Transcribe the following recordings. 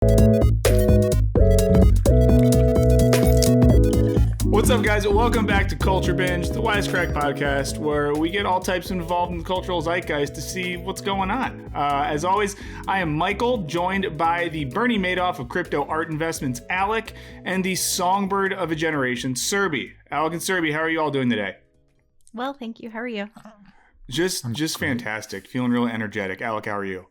What's up, guys? Welcome back to Culture Binge, the Wisecrack podcast, where we get all types involved in the cultural zeitgeist to see what's going on. As always, I am Michael, joined by the Bernie Madoff of crypto art investments, Alec, and the songbird of a generation, Serby. Alec and Serby, how are you all doing today? Well, thank you. How are you? Just fantastic. Feeling really energetic. Alec, how are you?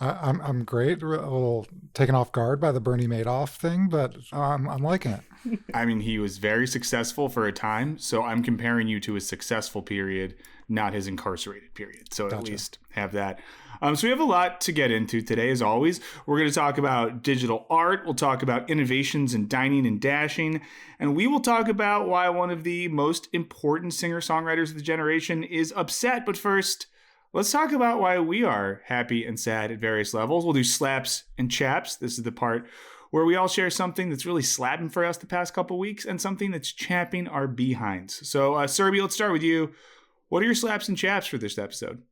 I'm great. A little taken off guard by the Bernie Madoff thing, but I'm liking it. I mean, he was very successful for a time, so I'm comparing you to his successful period, not his incarcerated period. So at least have that. So we have a lot to get into today, as always. We're going to talk about digital art. We'll talk about innovations in dining and dashing. And we will talk about why one of the most important singer-songwriters of the generation is upset. But first, let's talk about why we are happy and sad at various levels. We'll do slaps and chaps. This is the part where we all share something that's really slapping for us the past couple weeks and something that's chapping our behinds. So, Serby, let's start with you. What are your slaps and chaps for this episode?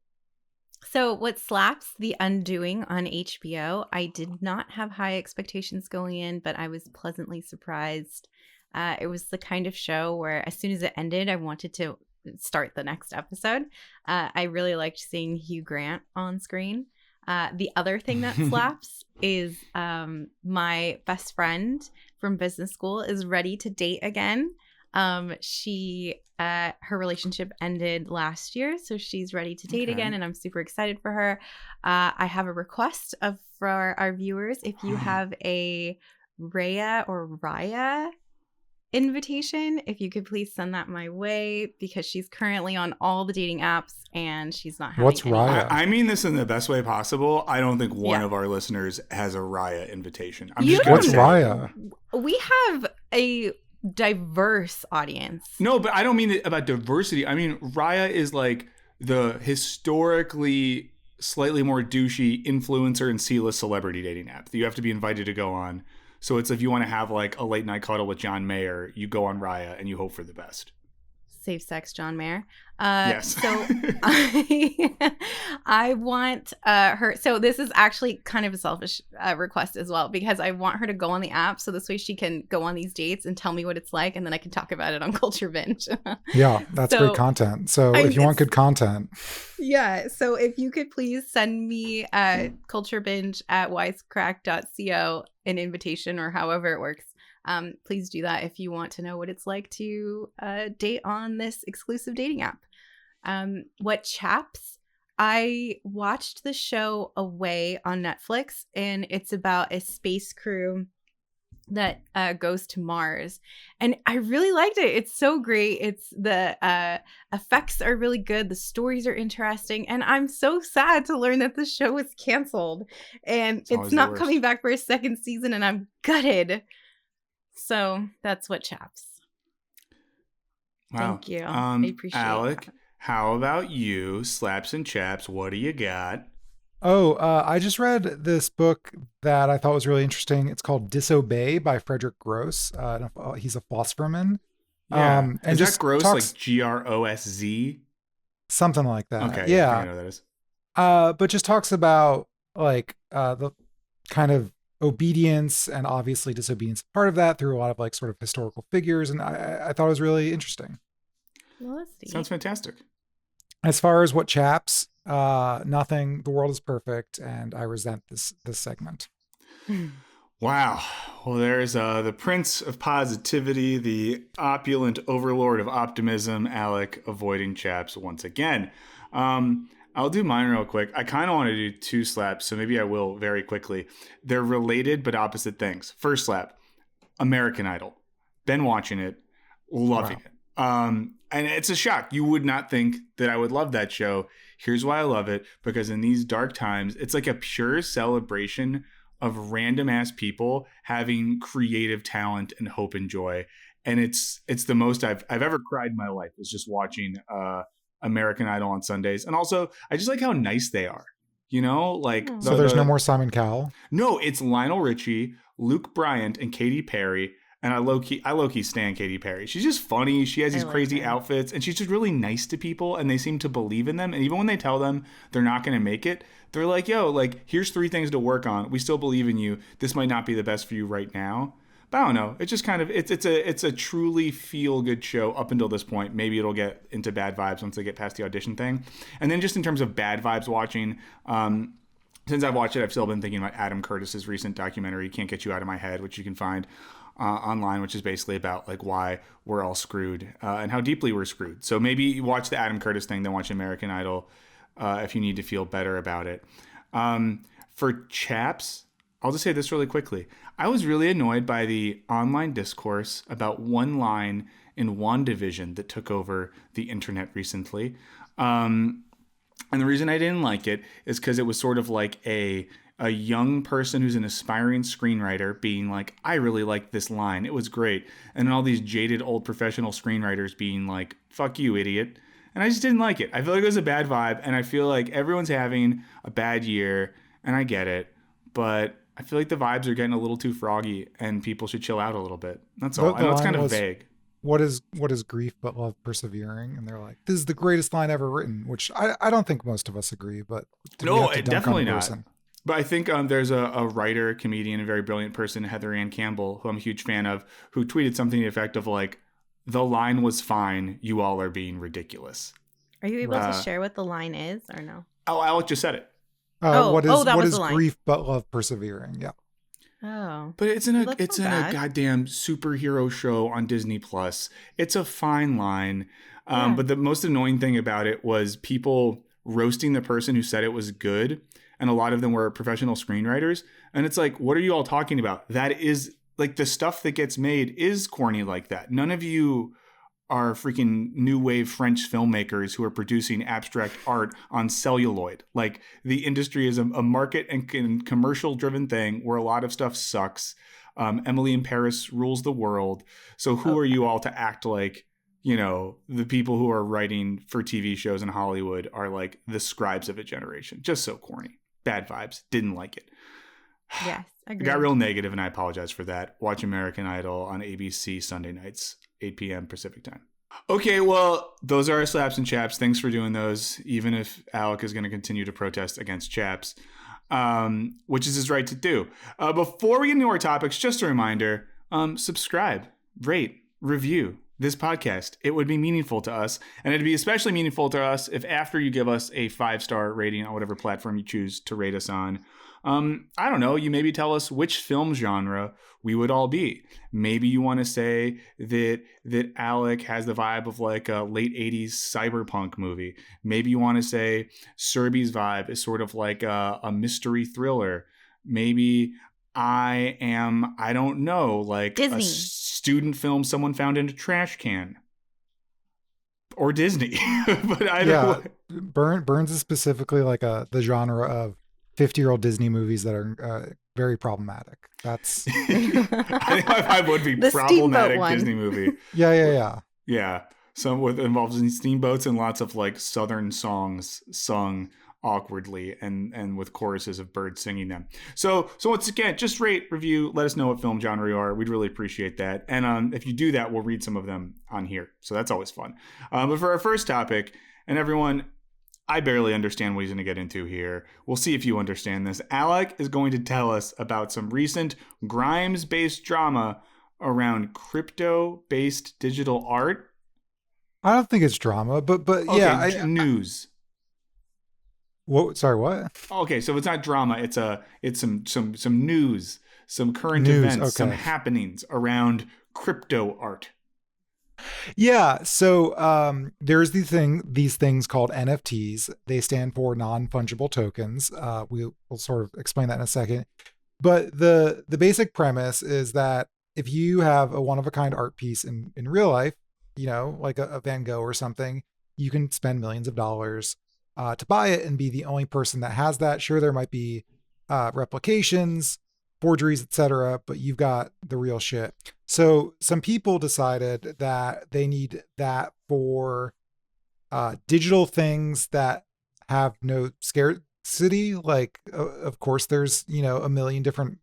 So what slaps? The Undoing on HBO. I did not have high expectations going in, but I was pleasantly surprised. It was the kind of show where as soon as it ended, I wanted to start the next episode. I really liked seeing Hugh Grant on screen. The other thing that slaps is my best friend from business school is ready to date again. Her relationship ended last year, so she's ready to date again, and I'm super excited for her. I have a request for our viewers. If you have a Raya or Raya invitation, if you could please send that my way, because she's currently on all the dating apps and she's not having What's Raya? I mean this in the best way possible. I don't think one of our listeners has a Raya invitation. What's Raya? We have a diverse audience. No, but I don't mean it about diversity. I mean, Raya is like the historically slightly more douchey influencer and C-list celebrity dating app that you have to be invited to go on. So it's if you want to have like a late night cuddle with John Mayer, you go on Raya and you hope for the best. Safe sex, John Mayer. Yes. So I want her. So this is actually kind of a selfish request as well, because I want her to go on the app. So this way she can go on these dates and tell me what it's like. And then I can talk about it on Culture Binge. Yeah, that's great content. So if you want good content. Yeah. So if you could please send me Culture Binge at wisecrack.co an invitation, or however it works. Please do that if you want to know what it's like to date on this exclusive dating app. What chaps? I watched the show Away on Netflix, and it's about a space crew that goes to Mars, and I really liked it. It's so great. It's the effects are really good. The stories are interesting, and I'm so sad to learn that the show was canceled and it's not coming back for a second season, and I'm gutted. So that's what chaps. Wow. Thank you. I appreciate Alec, that. how about you? Slaps and chaps, what do you got? I just read this book that I thought was really interesting. It's called Disobey by Frederick Gross. He's a philosopherman. Yeah. And is just that Gross talks, like Grosz? Something like that. Okay. Yeah. I know that is. But just talks about like the kind of obedience and obviously disobedience part of that through a lot of like sort of historical figures. And I thought it was really interesting. Well, sounds fantastic. As far as what chaps, nothing. The world is perfect, and I resent this segment. Wow. Well, there's the prince of positivity, the opulent overlord of optimism, Alec, avoiding chaps once again. I'll do mine real quick. I kind of want to do two slaps, so maybe I will very quickly. They're related but opposite things. First slap, American Idol. Been watching it, loving it. And it's a shock. You would not think that I would love that show. Here's why I love it. Because in these dark times, it's like a pure celebration of random ass people having creative talent and hope and joy. And it's the most I've ever cried in my life, is just watching American Idol on Sundays. And also, I just like how nice they are. You know, like so there's no more Simon Cowell. No, it's Lionel Richie, Luke Bryant, and Katy Perry. And I low key stan Katy Perry. She's just funny. She has these crazy outfits, and she's just really nice to people, and they seem to believe in them. And even when they tell them they're not going to make it, they're like, "Yo, like here's 3 things to work on. We still believe in you. This might not be the best for you right now." But I don't know. It's just kind of it's a truly feel good show up until this point. Maybe it'll get into bad vibes once they get past the audition thing. And then just in terms of bad vibes watching, since I've watched it, I've still been thinking about Adam Curtis's recent documentary, "Can't Get You Out of My Head," which you can find online, which is basically about like why we're all screwed and how deeply we're screwed. So maybe you watch the Adam Curtis thing, then watch American Idol if you need to feel better about it. For Chaps, I'll just say this really quickly. I was really annoyed by the online discourse about one line in WandaVision that took over the internet recently. And the reason I didn't like it is because it was sort of like a young person who's an aspiring screenwriter being like, I really like this line. It was great. And then all these jaded old professional screenwriters being like, fuck you, idiot. And I just didn't like it. I feel like it was a bad vibe. And I feel like everyone's having a bad year. And I get it. But I feel like the vibes are getting a little too froggy and people should chill out a little bit. That's all. I know it's kind of vague. What is grief but love persevering? And they're like, this is the greatest line ever written, which I don't think most of us agree, but no, definitely not. But I think there's a writer, comedian, a very brilliant person, Heather Ann Campbell, who I'm a huge fan of, who tweeted something to the effect of like, the line was fine. You all are being ridiculous. Are you able to share what the line is or no? Oh, Alec just said it. What is grief but love persevering? Yeah. Oh. But it's in a goddamn superhero show on Disney Plus. It's a fine line. But the most annoying thing about it was people roasting the person who said it was good. And a lot of them were professional screenwriters. And it's like, what are you all talking about? That is like the stuff that gets made is corny like that. None of you are freaking new wave French filmmakers who are producing abstract art on celluloid. Like the industry is a market and commercial driven thing where a lot of stuff sucks. Emily in Paris rules the world. So who are you all to act like, you know, the people who are writing for TV shows in Hollywood are like the scribes of a generation. Just so corny. Bad vibes. Didn't like it. Yes, I got real negative and I apologize for that. Watch American Idol on ABC Sunday nights, 8 p.m. Pacific time. Okay, well, those are our slaps and chaps. Thanks for doing those, even if Alec is going to continue to protest against chaps, which is his right to do. Before we get into our topics, just a reminder, subscribe, rate, review this podcast. It would be meaningful to us, and it'd be especially meaningful to us if after you give us a 5-star rating on whatever platform you choose to rate us on, I don't know, you maybe tell us which film genre we would all be. Maybe you want to say that Alec has the vibe of like a late 80s cyberpunk movie. Maybe you want to say Serby's vibe is sort of like a mystery thriller. Maybe I don't know, like Disney. A student film someone found in a trash can. Or Disney. But I don't know. Burns is specifically like the genre of 50-year-old Disney movies that are very problematic. That's I think my vibe would be the problematic Disney movie. Yeah. Some involves steamboats and lots of like Southern songs sung awkwardly and with choruses of birds singing them. So once again, just rate, review, let us know what film genre you are. We'd really appreciate that. And if you do that, we'll read some of them on here. So that's always fun. But for our first topic, and everyone, I barely understand what he's going to get into here. We'll see if you understand this. Alec is going to tell us about some recent Grimes-based drama around crypto-based digital art. I don't think it's drama, but okay, yeah, news. What? Sorry, what? Okay, so it's not drama. It's some news, some current events, some happenings around crypto art. Yeah, so there's these things called NFTs. They stand for non-fungible tokens. We'll sort of explain that in a second. But the basic premise is that if you have a one-of-a-kind art piece in real life, you know, like a Van Gogh or something, you can spend millions of dollars to buy it and be the only person that has that. Sure, there might be replications, forgeries, etc., but you've got the real shit. So some people decided that they need that for digital things that have no scarcity. Like, of course, there's, you know, a million different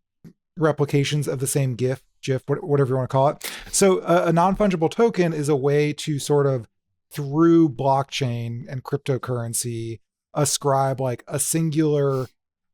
replications of the same GIF GIF, whatever you want to call it. So a non-fungible token is a way to sort of, through blockchain and cryptocurrency, ascribe like a singular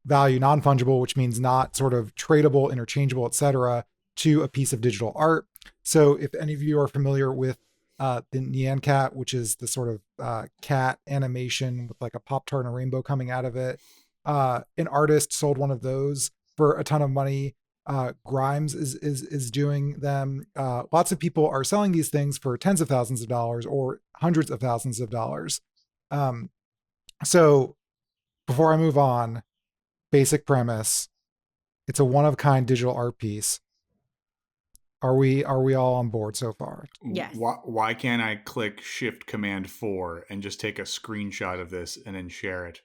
value, non-fungible, which means not sort of tradable, interchangeable, etc., to a piece of digital art. So if any of you are familiar with the Nyan Cat, which is the sort of cat animation with like a Pop-Tart and a rainbow coming out of it, an artist sold one of those for a ton of money. Grimes is doing them. Lots of people are selling these things for tens of thousands of dollars or hundreds of thousands of dollars. So before I move on, basic premise, it's a one-of-kind digital art piece. Are we all on board so far? Yes. Why can't I click Shift Command 4 and just take a screenshot of this and then share it?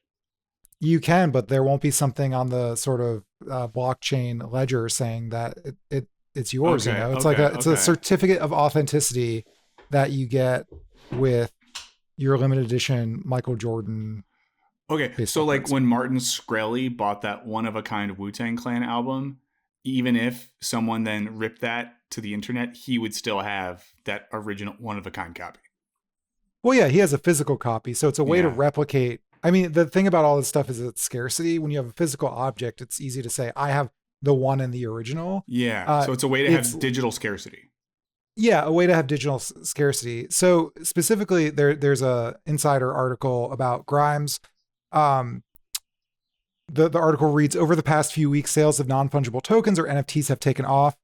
You can, but there won't be something on the sort of blockchain ledger saying that it's yours. Okay, you know, it's okay, like it's a certificate of authenticity that you get with your limited edition Michael Jordan. Okay, so like when Martin Shkreli bought that one-of-a-kind Wu-Tang Clan album, even if someone then ripped that to the internet, he would still have that original one-of-a-kind copy. Well, yeah, he has a physical copy, so it's a way to replicate. I mean, the thing about all this stuff is it's scarcity. When you have a physical object, it's easy to say, I have the one and the original. Yeah, so it's a way to have digital scarcity. Yeah, a way to have digital scarcity. So specifically, there's a insider article about Grimes. The article reads, over the past few weeks, sales of non-fungible tokens or NFTs have taken off.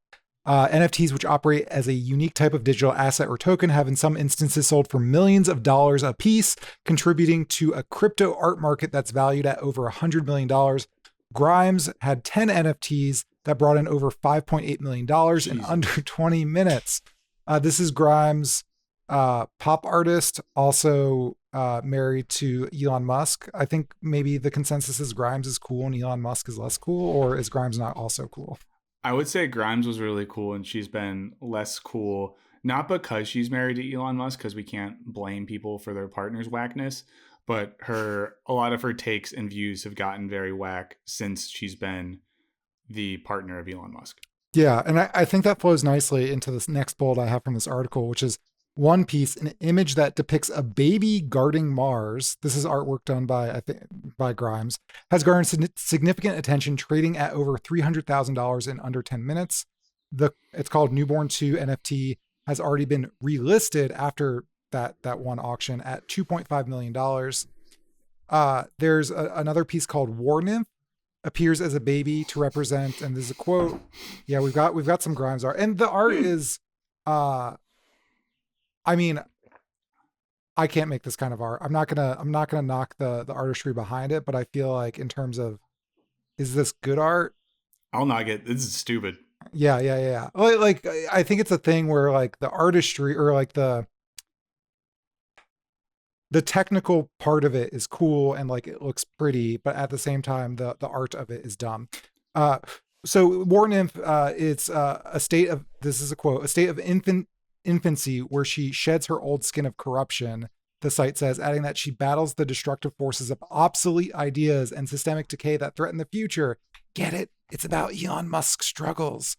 NFTs, which operate as a unique type of digital asset or token, have in some instances sold for millions of dollars a piece, contributing to a crypto art market that's valued at over $100 million. Grimes had 10 NFTs that brought in over $5.8 million in under 20 minutes. This is Grimes, pop artist, also married to Elon Musk. I think maybe the consensus is Grimes is cool and Elon Musk is less cool, or is Grimes not also cool? I would say Grimes was really cool and she's been less cool, not because she's married to Elon Musk, because we can't blame people for their partner's whackness, but a lot of her takes and views have gotten very whack since she's been the partner of Elon Musk. Yeah, and I think that flows nicely into this next bullet I have from this article, which is one piece, an image that depicts a baby guarding Mars. This is artwork done by Grimes, has garnered significant attention, trading at over $300,000 in under 10 minutes. It's called Newborn 2 NFT, has already been relisted after that one auction at $2.5 million. There's another piece called War Nymph, appears as a baby to represent, and there's a quote. Yeah, we've got some Grimes art, and the art is I mean, I can't make this kind of art. I'm not gonna knock the artistry behind it, but I feel like in terms of, is this good art? I'll knock it. This is stupid. Yeah. Like I think it's a thing where like the artistry or like the technical part of it is cool and like it looks pretty, but at the same time the art of it is dumb. So War Nymph, it's a state of, this is a quote, a state of infancy where she sheds her old skin of corruption, the site says, adding that she battles the destructive forces of obsolete ideas and systemic decay that threaten the future. Get it? It's about Elon Musk's struggles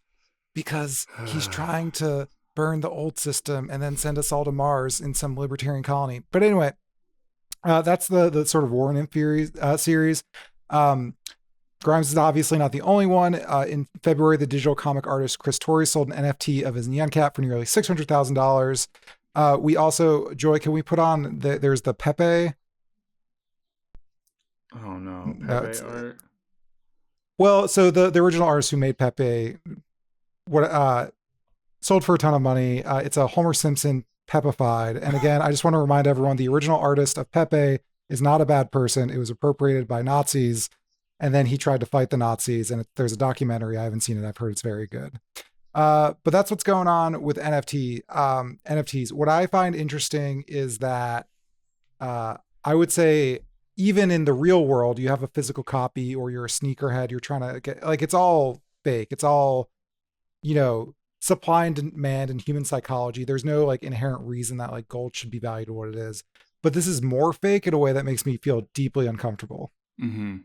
because he's trying to burn the old system and then send us all to Mars in some libertarian colony. But anyway, that's the sort of War Nymph series. Grimes is obviously not the only one. In February, the digital comic artist Chris Torrey sold an NFT of his Nyan Cat for nearly $600,000. We also, Joy, can we put on, there's the Pepe? Oh no, Pepe art? Well, so the original artist who made Pepe sold for a ton of money. It's a Homer Simpson Pepified. And again, I just want to remind everyone, the original artist of Pepe is not a bad person. It was appropriated by Nazis. And then he tried to fight the Nazis, and there's a documentary. I haven't seen it. I've heard it's very good. But that's what's going on with NFTs. What I find interesting is that I would say even in the real world, you have a physical copy or you're a sneakerhead, you're trying to get, like, it's all fake. It's all, supply and demand and human psychology. There's no like inherent reason that like gold should be valued at what it is. But this is more fake in a way that makes me feel deeply uncomfortable. Mm-hmm.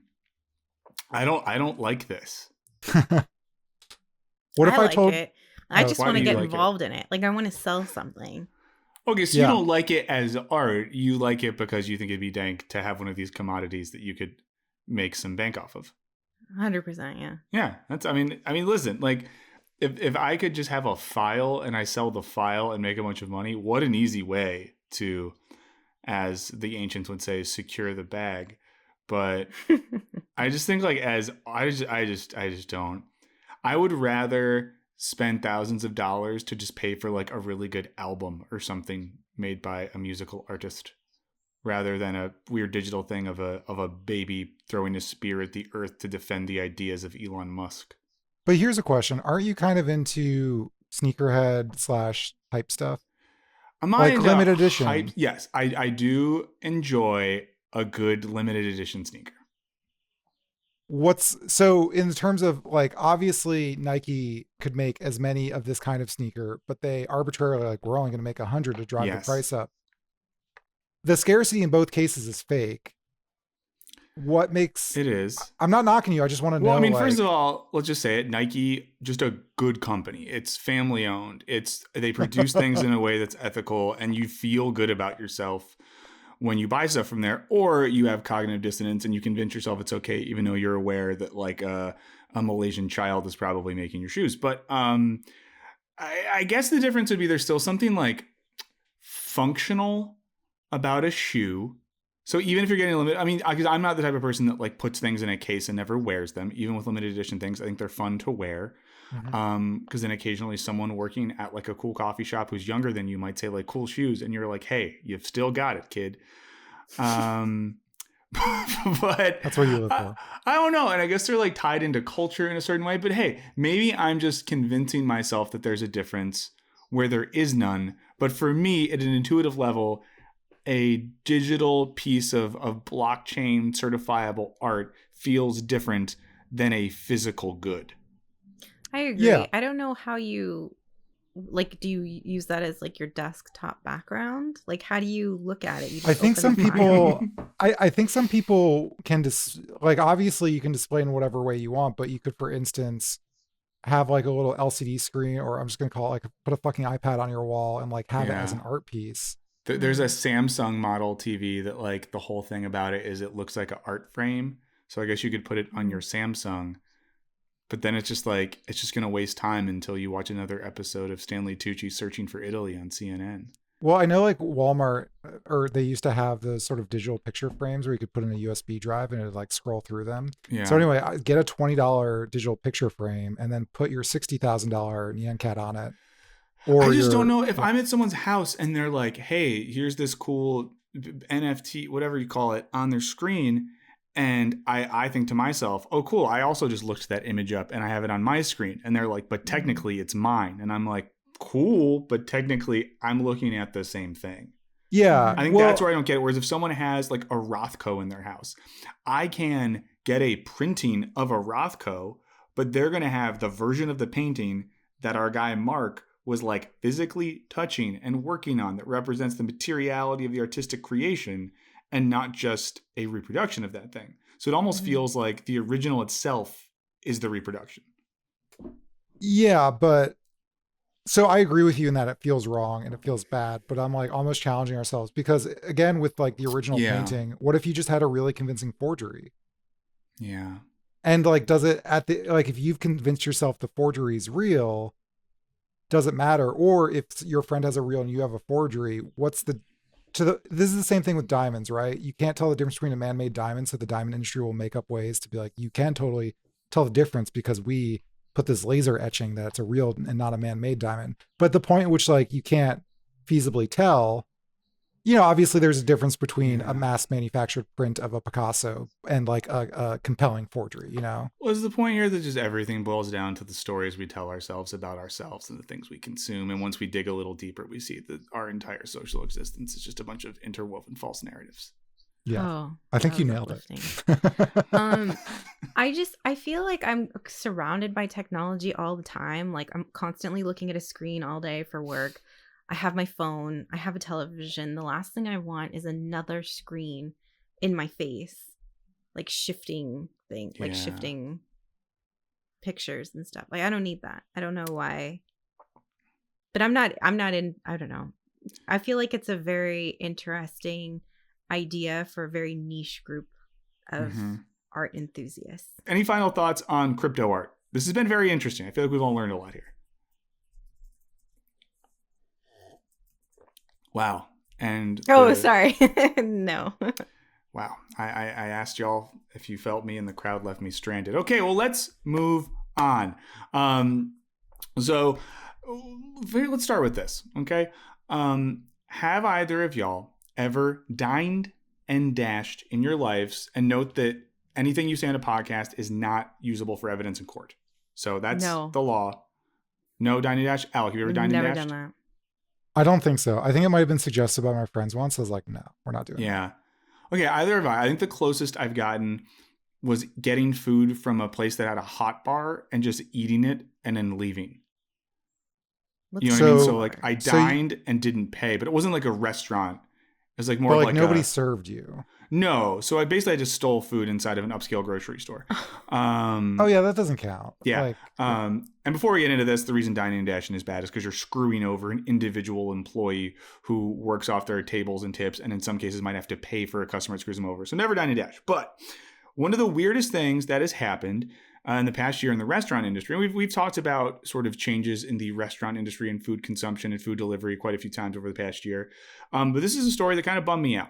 I don't like this. What if I told it. I just Why want do to you get like it? involved in it. Like, I want to sell something. Okay, so Yeah. you don't like it as art. You like it because you think it'd be dank to have one of these commodities that you could make some bank off of. 100%, yeah. Yeah, I mean, listen, like if I could just have a file and I sell the file and make a bunch of money, what an easy way to, as the ancients would say, secure the bag. But I just think like I just don't. I would rather spend thousands of dollars to just pay for like a really good album or something made by a musical artist rather than a weird digital thing of a baby throwing a spear at the earth to defend the ideas of Elon Musk. But here's a question. Aren't you kind of into sneakerhead / hype stuff? Am I Like into limited hype? edition? Yes, I do enjoy a good limited edition sneaker. So in terms of like, obviously Nike could make as many of this kind of sneaker, but they arbitrarily like, we're only going to make 100 to drive the Yes. price up. The scarcity in both cases is fake. What makes It is. I'm not knocking you. I just want to know. Well, I mean, like, first of all, let's just say it. Nike, just a good company. It's family owned. They produce things in a way that's ethical, and you feel good about yourself when you buy stuff from there. Or you have cognitive dissonance, and you convince yourself it's okay, even though you're aware that like a Malaysian child is probably making your shoes. But I guess the difference would be there's still something like functional about a shoe. So even if you're getting limited, I mean, because I'm not the type of person that like puts things in a case and never wears them. Even with limited edition things, I think they're fun to wear. Because then occasionally someone working at like a cool coffee shop who's younger than you might say like cool shoes, and you're like, hey, you've still got it, kid. But that's what you live for. I don't know, and I guess they're like tied into culture in a certain way. But hey, maybe I'm just convincing myself that there's a difference where there is none. But for me, at an intuitive level, a digital piece of blockchain certifiable art feels different than a physical good. I agree. Yeah. I don't know how you like, do you use that as like your desktop background? Like, how do you look at it? You just I think open some the file? people I think some people can like, obviously you can display in whatever way you want, but you could, for instance, have like a little LCD screen, or I'm just going to call it like, put a fucking iPad on your wall and like have it as an art piece. There's a Samsung model TV that like the whole thing about it is it looks like an art frame. So I guess you could put it on your Samsung, but then it's just going to waste time until you watch another episode of Stanley Tucci searching for Italy on CNN. Well, I know like Walmart, or they used to have those sort of digital picture frames where you could put in a USB drive and it'd like scroll through them. Yeah. So anyway, get a $20 digital picture frame and then put your $60,000 Nyan Cat on it. Or I just don't know if I'm at someone's house and they're like, hey, here's this cool NFT, whatever you call it, on their screen. And I think to myself, oh, cool. I also just looked that image up and I have it on my screen. And they're like, but technically it's mine. And I'm like, cool. But technically I'm looking at the same thing. Yeah. I think that's where I don't get it. Whereas if someone has like a Rothko in their house, I can get a printing of a Rothko, but they're going to have the version of the painting that our guy Mark was like physically touching and working on that represents the materiality of the artistic creation and not just a reproduction of that thing. So it almost feels like the original itself is the reproduction. Yeah, but so I agree with you in that it feels wrong and it feels bad, but I'm like almost challenging ourselves because again, with like the original painting, what if you just had a really convincing forgery? Yeah. And like, does it like, if you've convinced yourself the forgery is real, does it matter? Or if your friend has a real and you have a forgery, this is the same thing with diamonds, right? You can't tell the difference between a man-made diamond, so the diamond industry will make up ways to be like, you can totally tell the difference because we put this laser etching that it's a real and not a man-made diamond. But the point at which like you can't feasibly tell, obviously there's a difference between a mass manufactured print of a Picasso and like a compelling forgery, Well, is the point here that just everything boils down to the stories we tell ourselves about ourselves and the things we consume? And once we dig a little deeper, we see that our entire social existence is just a bunch of interwoven false narratives. Yeah. Oh, I think you nailed it. I feel like I'm surrounded by technology all the time. Like I'm constantly looking at a screen all day for work. I have my phone. I have a television. The last thing I want is another screen in my face, like shifting things, like shifting pictures and stuff. Like I don't need that. I don't know why But I'm not in, I don't know. I feel like it's a very interesting idea for a very niche group of art enthusiasts. Any final thoughts on crypto art? This has been very interesting. I feel like we've all learned a lot here. Wow. And sorry. No. Wow. I asked y'all if you felt me and the crowd left me stranded. Okay, well, let's move on. So let's start with this, okay? Have either of y'all ever dined and dashed in your lives? And note that anything you say on a podcast is not usable for evidence in court. So that's the law. No Dine N Dash. Alec, have you ever dined and dashed? Never done that. I don't think so. I think it might have been suggested by my friends once. I was like, no, we're not doing that. Yeah. Okay, either have I. I think the closest I've gotten was getting food from a place that had a hot bar and just eating it and then leaving. You know what I mean? So like I dined and didn't pay, but it wasn't like a restaurant. It was like more like nobody served you. No. So I just stole food inside of an upscale grocery store. Oh yeah, that doesn't count. Yeah. And before we get into this, the reason dining and dashing is bad is because you're screwing over an individual employee who works off their tables and tips, and in some cases might have to pay for a customer that screws them over. So never dine and dash. But one of the weirdest things that has happened in the past year in the restaurant industry, and we've talked about sort of changes in the restaurant industry and food consumption and food delivery quite a few times over the past year. But this is a story that kind of bummed me out.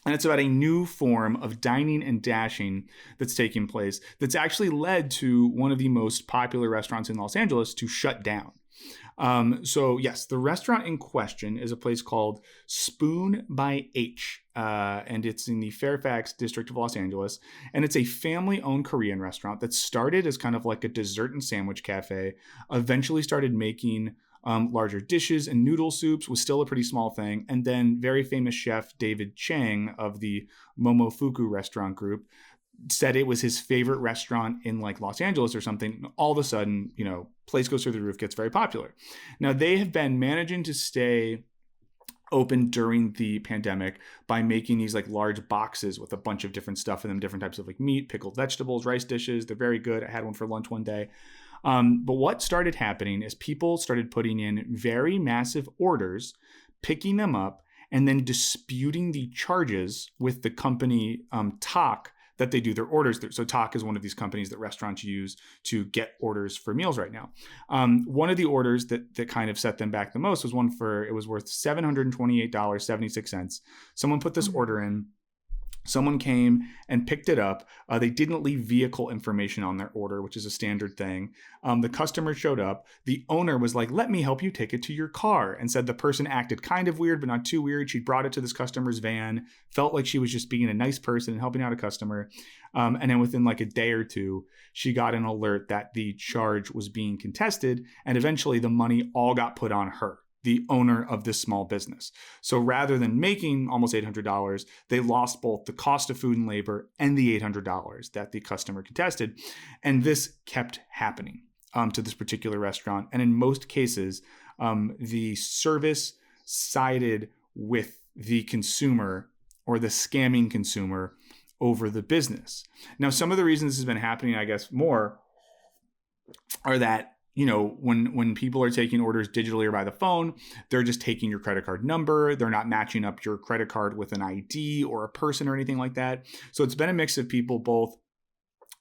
And it's about a new form of dining and dashing that's taking place that's actually led to one of the most popular restaurants in Los Angeles to shut down. So yes, the restaurant in question is a place called Spoon by H, and it's in the Fairfax district of Los Angeles. And it's a family-owned Korean restaurant that started as kind of like a dessert and sandwich cafe, eventually started making larger dishes and noodle soups, was still a pretty small thing. And then very famous chef David Chang of the Momofuku restaurant group said it was his favorite restaurant in like Los Angeles or something. All of a sudden, place goes through the roof, gets very popular. Now they have been managing to stay open during the pandemic by making these like large boxes with a bunch of different stuff in them, different types of like meat, pickled vegetables, rice dishes. They're very good. I had one for lunch one day. But what started happening is people started putting in very massive orders, picking them up, and then disputing the charges with the company Talk that they do their orders through. So Talk is one of these companies that restaurants use to get orders for meals right now. One of the orders that kind of set them back the most was it was worth $728.76. Someone put this order in. Someone came and picked it up. They didn't leave vehicle information on their order, which is a standard thing. The customer showed up. The owner was like, "Let me help you take it to your car," and said the person acted kind of weird, but not too weird. She brought it to this customer's van, felt like she was just being a nice person and helping out a customer. And then within like a day or two, she got an alert that the charge was being contested. And eventually the money all got put on her, the owner of this small business. So rather than making almost $800, they lost both the cost of food and labor and the $800 that the customer contested. And this kept happening to this particular restaurant. And in most cases, the service sided with the consumer or the scamming consumer over the business. Now, some of the reasons this has been happening, I guess, more are that when people are taking orders digitally or by the phone, they're just taking your credit card number. They're not matching up your credit card with an ID or a person or anything like that. So it's been a mix of people both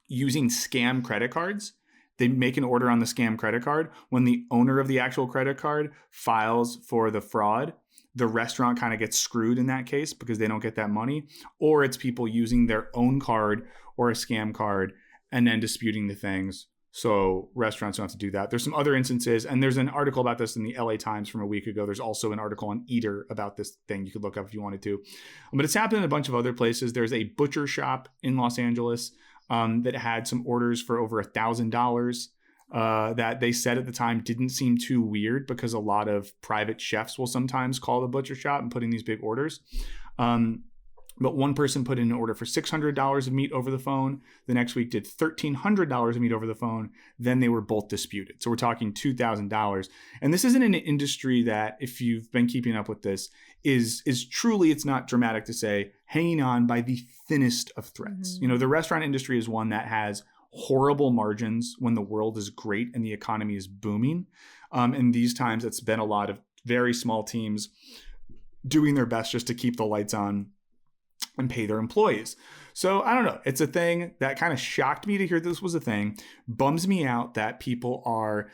using scam credit cards. They make an order on the scam credit card. When the owner of the actual credit card files for the fraud, the restaurant kind of gets screwed in that case because they don't get that money. Or it's people using their own card or a scam card and then disputing the things. So restaurants don't have to do that. There's some other instances, and there's an article about this in the LA Times from a week ago. There's also an article on Eater about this thing you could look up if you wanted to. But it's happened in a bunch of other places. There's a butcher shop in Los Angeles that had some orders for over $1,000 that they said at the time didn't seem too weird because a lot of private chefs will sometimes call the butcher shop and put in these big orders. But one person put in an order for $600 of meat over the phone. The next week did $1,300 of meat over the phone. Then they were both disputed. So we're talking $2,000. And this isn't an industry that, if you've been keeping up with this, is truly, it's not dramatic to say, hanging on by the thinnest of threads. Mm-hmm. The restaurant industry is one that has horrible margins when the world is great and the economy is booming. In these times, it's been a lot of very small teams doing their best just to keep the lights on and pay their employees. So I don't know. It's a thing that kind of shocked me to hear this was a thing. Bums me out that people are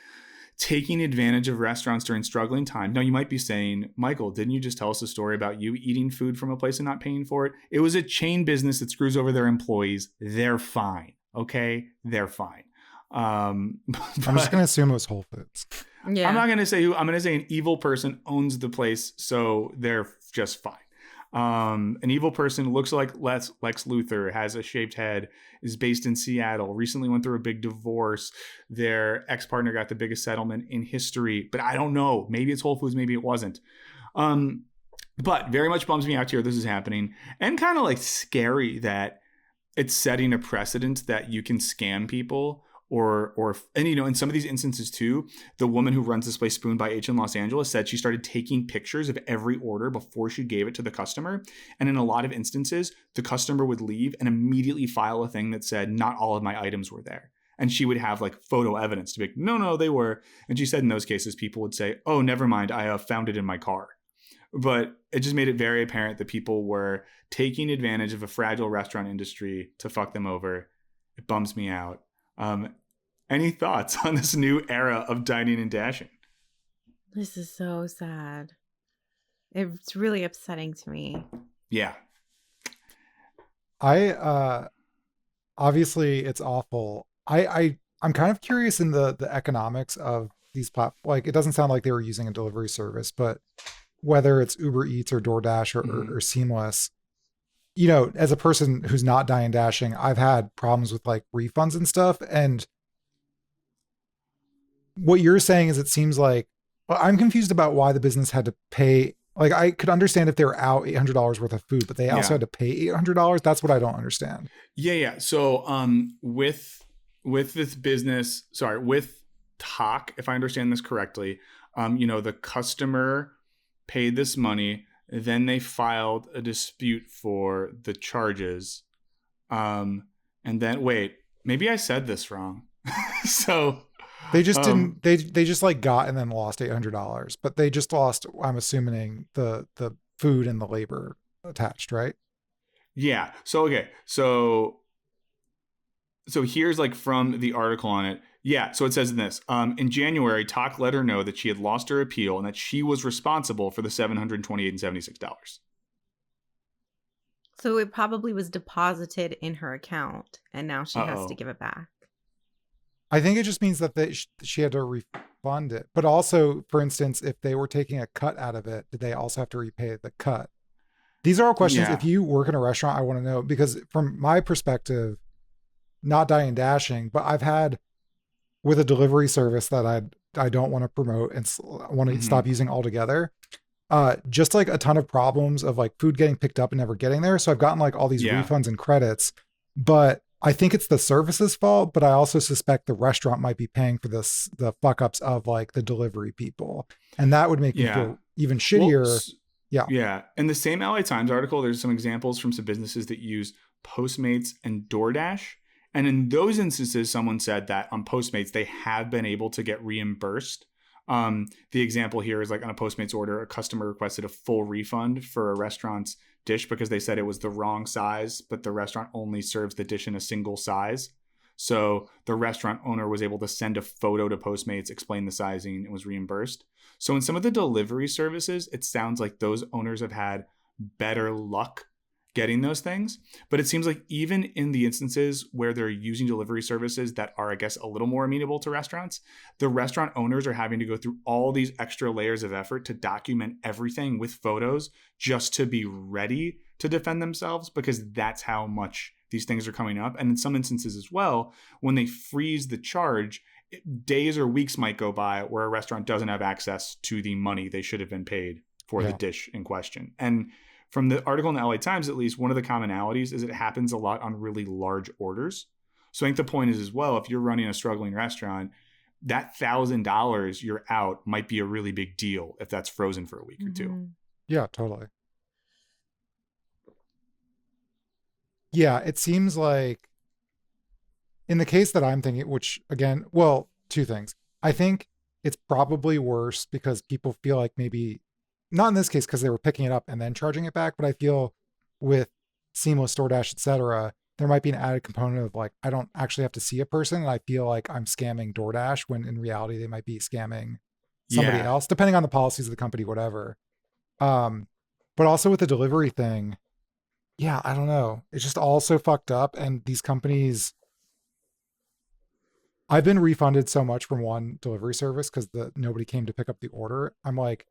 taking advantage of restaurants during struggling time. Now, you might be saying, Michael, didn't you just tell us a story about you eating food from a place and not paying for it? It was a chain business that screws over their employees. They're fine. Okay? They're fine. I'm just going to assume it was Whole Foods. Yeah. I'm not going to say who. I'm going to say an evil person owns the place, so they're just fine. An evil person looks like Lex Luthor, has a shaved head, is based in Seattle, recently went through a big divorce. Their ex-partner got the biggest settlement in history, but I don't know. Maybe it's Whole Foods, maybe it wasn't. But very much bums me out to hear this is happening, and kind of like scary that it's setting a precedent that you can scam people. And you know, in some of these instances too, the woman who runs this place, Spoon by H in Los Angeles, said she started taking pictures of every order before she gave it to the customer. And in a lot of instances, the customer would leave and immediately file a thing that said, not all of my items were there. And she would have like photo evidence to be like, no, they were. And she said in those cases, people would say, oh, never mind, I found it in my car. But it just made it very apparent that people were taking advantage of a fragile restaurant industry to fuck them over. It bums me out. Any thoughts on this new era of dining and dashing? This is so sad. It's really upsetting to me. Yeah. Obviously it's awful. I'm kind of curious in the economics of these platforms. Like, it doesn't sound like they were using a delivery service, but whether it's Uber Eats or DoorDash or Seamless, you know, as a person who's not Dine N Dashing, I've had problems with like refunds and stuff. And what you're saying is, it seems like, I'm confused about why the business had to pay. Like, I could understand if they were out $800 worth of food, but they also had to pay $800. That's what I don't understand. Yeah. So, with this business, with Talk, if I understand this correctly, you know, the customer paid this money, then they filed a dispute for the charges. And then, wait, maybe I said this wrong. So they just didn't, they just like got and then lost $800, but they just lost, I'm assuming, the food and the labor attached, right? Yeah. So, okay. So here's like from the article on it. Yeah. So it says in this, in January, Talk let her know that she had lost her appeal and that she was responsible for the $728.76. So it probably was deposited in her account and now she has to give it back. I think it just means that she had to refund it. But also, for instance, if they were taking a cut out of it, did they also have to repay the cut? These are all questions. Yeah. If you work in a restaurant, I want to know, because from my perspective, not Dine N Dashing, but I've had with a delivery service that I don't want to promote and want to stop using altogether. Just like a ton of problems of like food getting picked up and never getting there. So I've gotten like all these refunds and credits, but I think it's the service's fault, but I also suspect the restaurant might be paying for the fuck ups of like the delivery people. And that would make me feel even shittier. Well, yeah. In the same LA Times article, there's some examples from some businesses that use Postmates and DoorDash. And in those instances, someone said that on Postmates, they have been able to get reimbursed. The example here is like on a Postmates order, a customer requested a full refund for a restaurant's dish because they said it was the wrong size, but the restaurant only serves the dish in a single size. So the restaurant owner was able to send a photo to Postmates, explain the sizing, and was reimbursed. So in some of the delivery services, it sounds like those owners have had better luck getting those things. But it seems like even in the instances where they're using delivery services that are, I guess, a little more amenable to restaurants, the restaurant owners are having to go through all these extra layers of effort to document everything with photos just to be ready to defend themselves, because that's how much these things are coming up. And in some instances as well, when they freeze the charge, days or weeks might go by where a restaurant doesn't have access to the money they should have been paid for the dish in question. And from the article in the LA Times, at least, one of the commonalities is it happens a lot on really large orders. So I think the point is as well, if you're running a struggling restaurant, that $1,000 you're out might be a really big deal if that's frozen for a week or two. Yeah, totally. Yeah, it seems like in the case that I'm thinking, which again, well, two things. I think it's probably worse because people feel like maybe, not in this case because they were picking it up and then charging it back, but I feel with Seamless, DoorDash, etc., there might be an added component of like, I don't actually have to see a person, and I feel like I'm scamming DoorDash when in reality they might be scamming somebody Yeah. else, depending on the policies of the company, whatever. But also with the delivery thing, yeah, I don't know. It's just all so fucked up. And these companies, I've been refunded so much from one delivery service because nobody came to pick up the order. I'm like,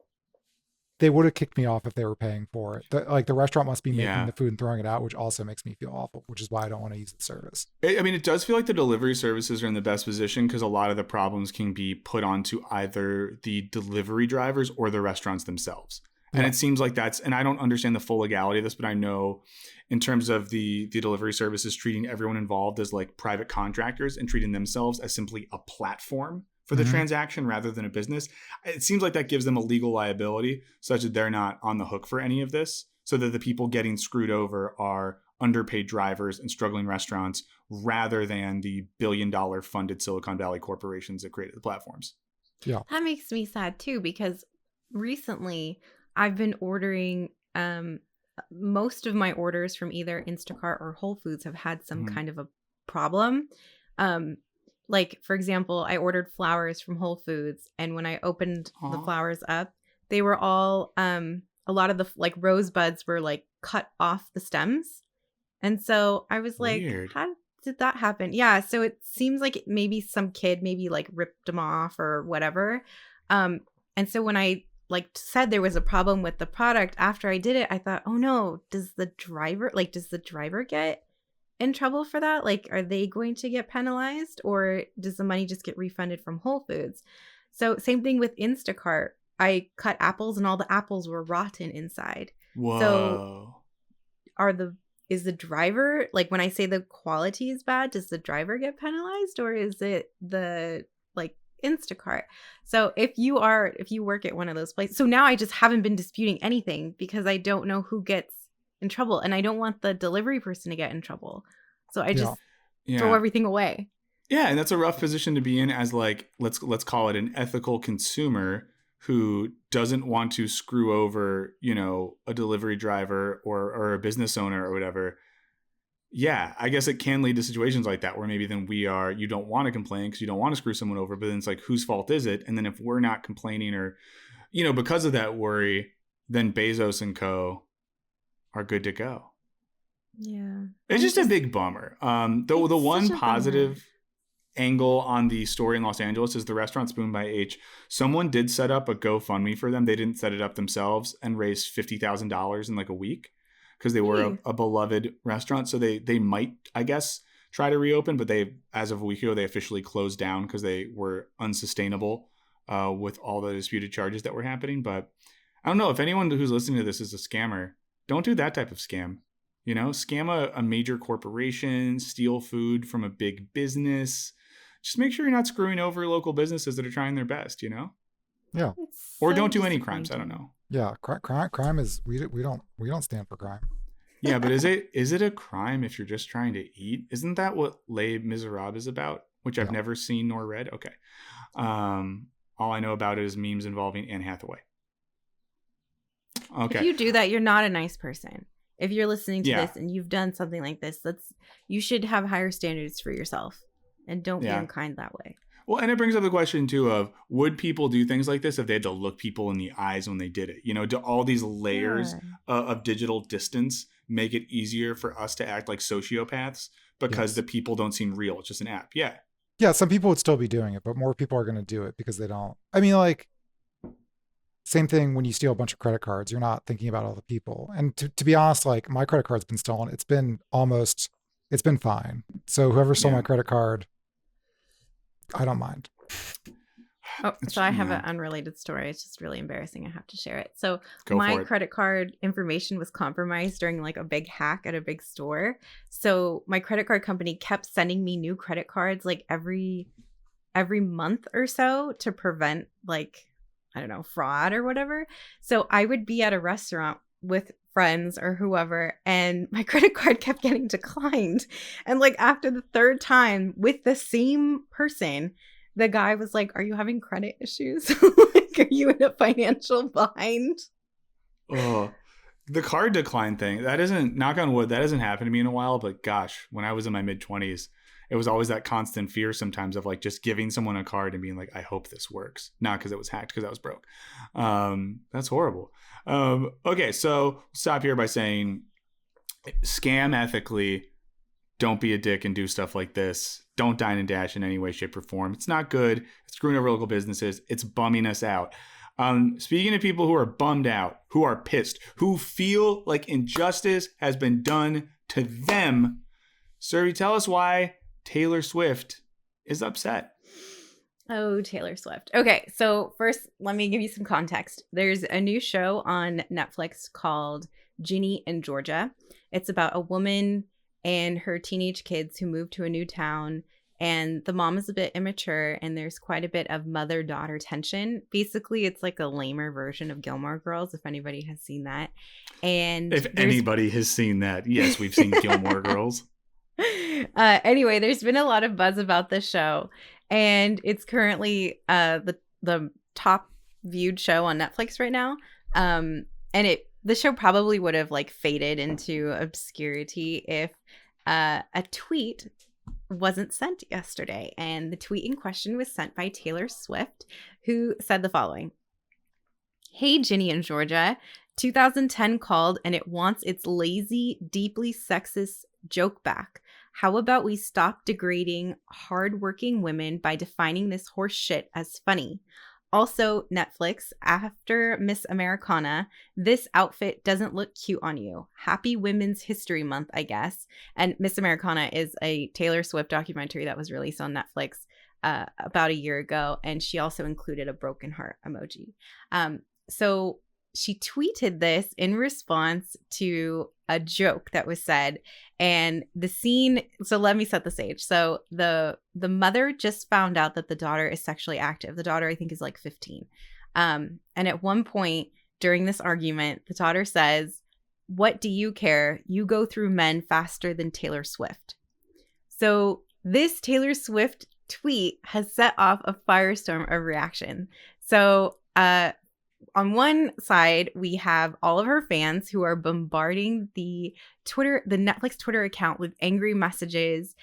they would have kicked me off if they were paying for it. The restaurant must be making Yeah. the food and throwing it out, which also makes me feel awful, which is why I don't want to use the service. I mean, it does feel like the delivery services are in the best position because a lot of the problems can be put onto either the delivery drivers or the restaurants themselves. And Yeah. it seems like and I don't understand the full legality of this, but I know in terms of the delivery services treating everyone involved as like private contractors and treating themselves as simply a platform for the transaction rather than a business. It seems like that gives them a legal liability such that they're not on the hook for any of this, so that the people getting screwed over are underpaid drivers and struggling restaurants rather than the billion-dollar funded Silicon Valley corporations that created the platforms. Yeah. That makes me sad too, because recently I've been ordering most of my orders from either Instacart or Whole Foods have had some kind of a problem. Like, for example, I ordered flowers from Whole Foods, and when I opened the flowers up, they were all a lot of the like rosebuds were like cut off the stems. And so I was like, Weird. how did that happen? Yeah, so it seems like maybe some kid maybe like ripped them off or whatever. And so when I like said there was a problem with the product after I did it, I thought, oh no, does the driver get in trouble for that? Like, are they going to get penalized, or does the money just get refunded from Whole Foods? So same thing with Instacart. I cut apples and all the apples were rotten inside. Whoa. So is the driver, like when I say the quality is bad, does the driver get penalized, or is it the like Instacart? So if you work at one of those places, so now I just haven't been disputing anything because I don't know who gets in trouble, and I don't want the delivery person to get in trouble. So I just throw everything away. Yeah, and that's a rough position to be in as like let's call it an ethical consumer who doesn't want to screw over, a delivery driver or a business owner or whatever. Yeah, I guess it can lead to situations like that where maybe then you don't want to complain because you don't want to screw someone over, but then it's like, whose fault is it? And then if we're not complaining or, because of that worry, then Bezos and co are good to go. Yeah. It's just a big bummer. The one positive angle on the story in Los Angeles is the restaurant Spoon by H. Someone did set up a GoFundMe for them. They didn't set it up themselves and raised $50,000 in like a week because they were a beloved restaurant. So they might, I guess, try to reopen, but as of a week ago, they officially closed down because they were unsustainable with all the disputed charges that were happening. But I don't know if anyone who's listening to this is a scammer. Don't do that type of scam. Scam a major corporation, steal food from a big business. Just make sure you're not screwing over local businesses that are trying their best, Yeah. Or don't do any crimes. I don't know. Yeah. Crime is, we don't stand for crime. Yeah, but is it a crime if you're just trying to eat? Isn't that what Les Miserables is about? Which I've never seen nor read. Okay. All I know about it is memes involving Anne Hathaway. Okay. If you do that, you're not a nice person. If you're listening to this and you've done something like this, you should have higher standards for yourself and don't be unkind that way. Well, and it brings up the question too of, would people do things like this if they had to look people in the eyes when they did it? Do all these layers of digital distance make it easier for us to act like sociopaths because the people don't seem real? It's just an app. Yeah. Yeah. Some people would still be doing it, but more people are going to do it because they don't. I mean, like, same thing when you steal a bunch of credit cards, you're not thinking about all the people. And to be honest, like, my credit card's been stolen. It's been fine. So whoever stole my credit card, I don't mind. Oh, so I have an unrelated story. It's just really embarrassing. I have to share it. So my credit card information was compromised during like a big hack at a big store. So my credit card company kept sending me new credit cards like every month or so to prevent like, I don't know, fraud or whatever. So I would be at a restaurant with friends or whoever, and my credit card kept getting declined. And like after the third time with the same person, the guy was like, "Are you having credit issues? Like, are you in a financial bind?" Oh, the card decline thing, that isn't, knock on wood, that hasn't happened to me in a while, but gosh, when I was in my mid-20s, it was always that constant fear sometimes of like just giving someone a card and being like, I hope this works. Not because it was hacked, because I was broke. That's horrible. Okay, so stop here by saying scam ethically. Don't be a dick and do stuff like this. Don't dine and dash in any way, shape, or form. It's not good. It's screwing over local businesses. It's bumming us out. Speaking of people who are bummed out, who are pissed, who feel like injustice has been done to them, Survey, tell us why Taylor Swift is upset. Oh, Taylor Swift. Okay, so first, let me give you some context. There's a new show on Netflix called Ginny in Georgia. It's about a woman and her teenage kids who move to a new town, and the mom is a bit immature, and there's quite a bit of mother-daughter tension. Basically, it's like a lamer version of Gilmore Girls, if anybody has seen that. And if anybody has seen that, yes, we've seen Gilmore Girls. Anyway, there's been a lot of buzz about this show, and it's currently the top viewed show on Netflix right now. And the show probably would have like faded into obscurity if a tweet wasn't sent yesterday. And the tweet in question was sent by Taylor Swift, who said the following: "Hey, Ginny in Georgia, 2010 called and it wants its lazy, deeply sexist joke back. How about we stop degrading hardworking women by defining this horse shit as funny? Also, Netflix, after Miss Americana, this outfit doesn't look cute on you. Happy Women's History Month, I guess." And Miss Americana is a Taylor Swift documentary that was released on Netflix about a year ago. And she also included a broken heart emoji. So she tweeted this in response to a joke that was said, and the scene. So let me set the stage. So the mother just found out that the daughter is sexually active. The daughter, I think, is like 15. And at one point during this argument, the daughter says, "What do you care? You go through men faster than Taylor Swift." So this Taylor Swift tweet has set off a firestorm of reaction. So on one side, we have all of her fans who are bombarding the Netflix Twitter account with angry messages.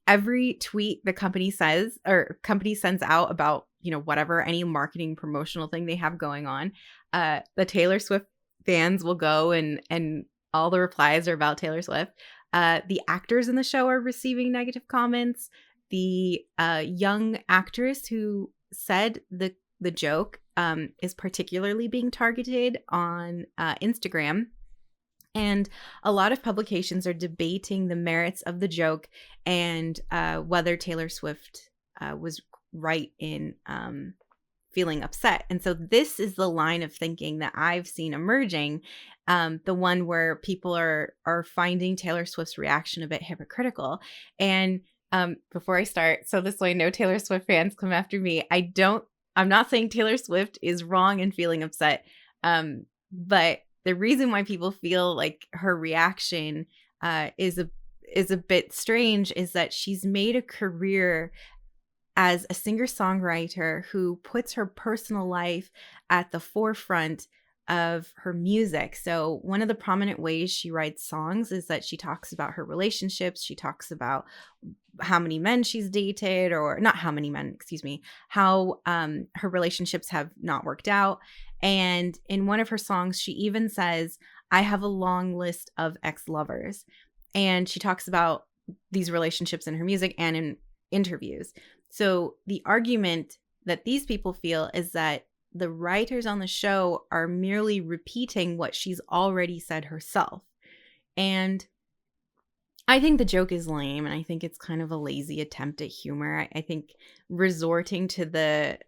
Every tweet the company sends out about, whatever, any marketing promotional thing they have going on, the Taylor Swift fans will go and all the replies are about Taylor Swift. The actors in the show are receiving negative comments. The young actress who said the joke is particularly being targeted on Instagram. And a lot of publications are debating the merits of the joke and whether Taylor Swift was right in feeling upset. And so this is the line of thinking that I've seen emerging, the one where people are finding Taylor Swift's reaction a bit hypocritical. And before I start, so this way no Taylor Swift fans come after me, I'm not saying Taylor Swift is wrong in feeling upset, but the reason why people feel like her reaction is a bit strange is that she's made a career as a singer-songwriter who puts her personal life at the forefront of her music. So one of the prominent ways she writes songs is that she talks about her relationships. She talks about how many men she's dated, or not how many men, excuse me, how her relationships have not worked out. And in one of her songs, she even says, "I have a long list of ex-lovers." And she talks about these relationships in her music and in interviews. So the argument that these people feel is that the writers on the show are merely repeating what she's already said herself. And I think the joke is lame, and I think it's kind of a lazy attempt at humor. I think resorting to the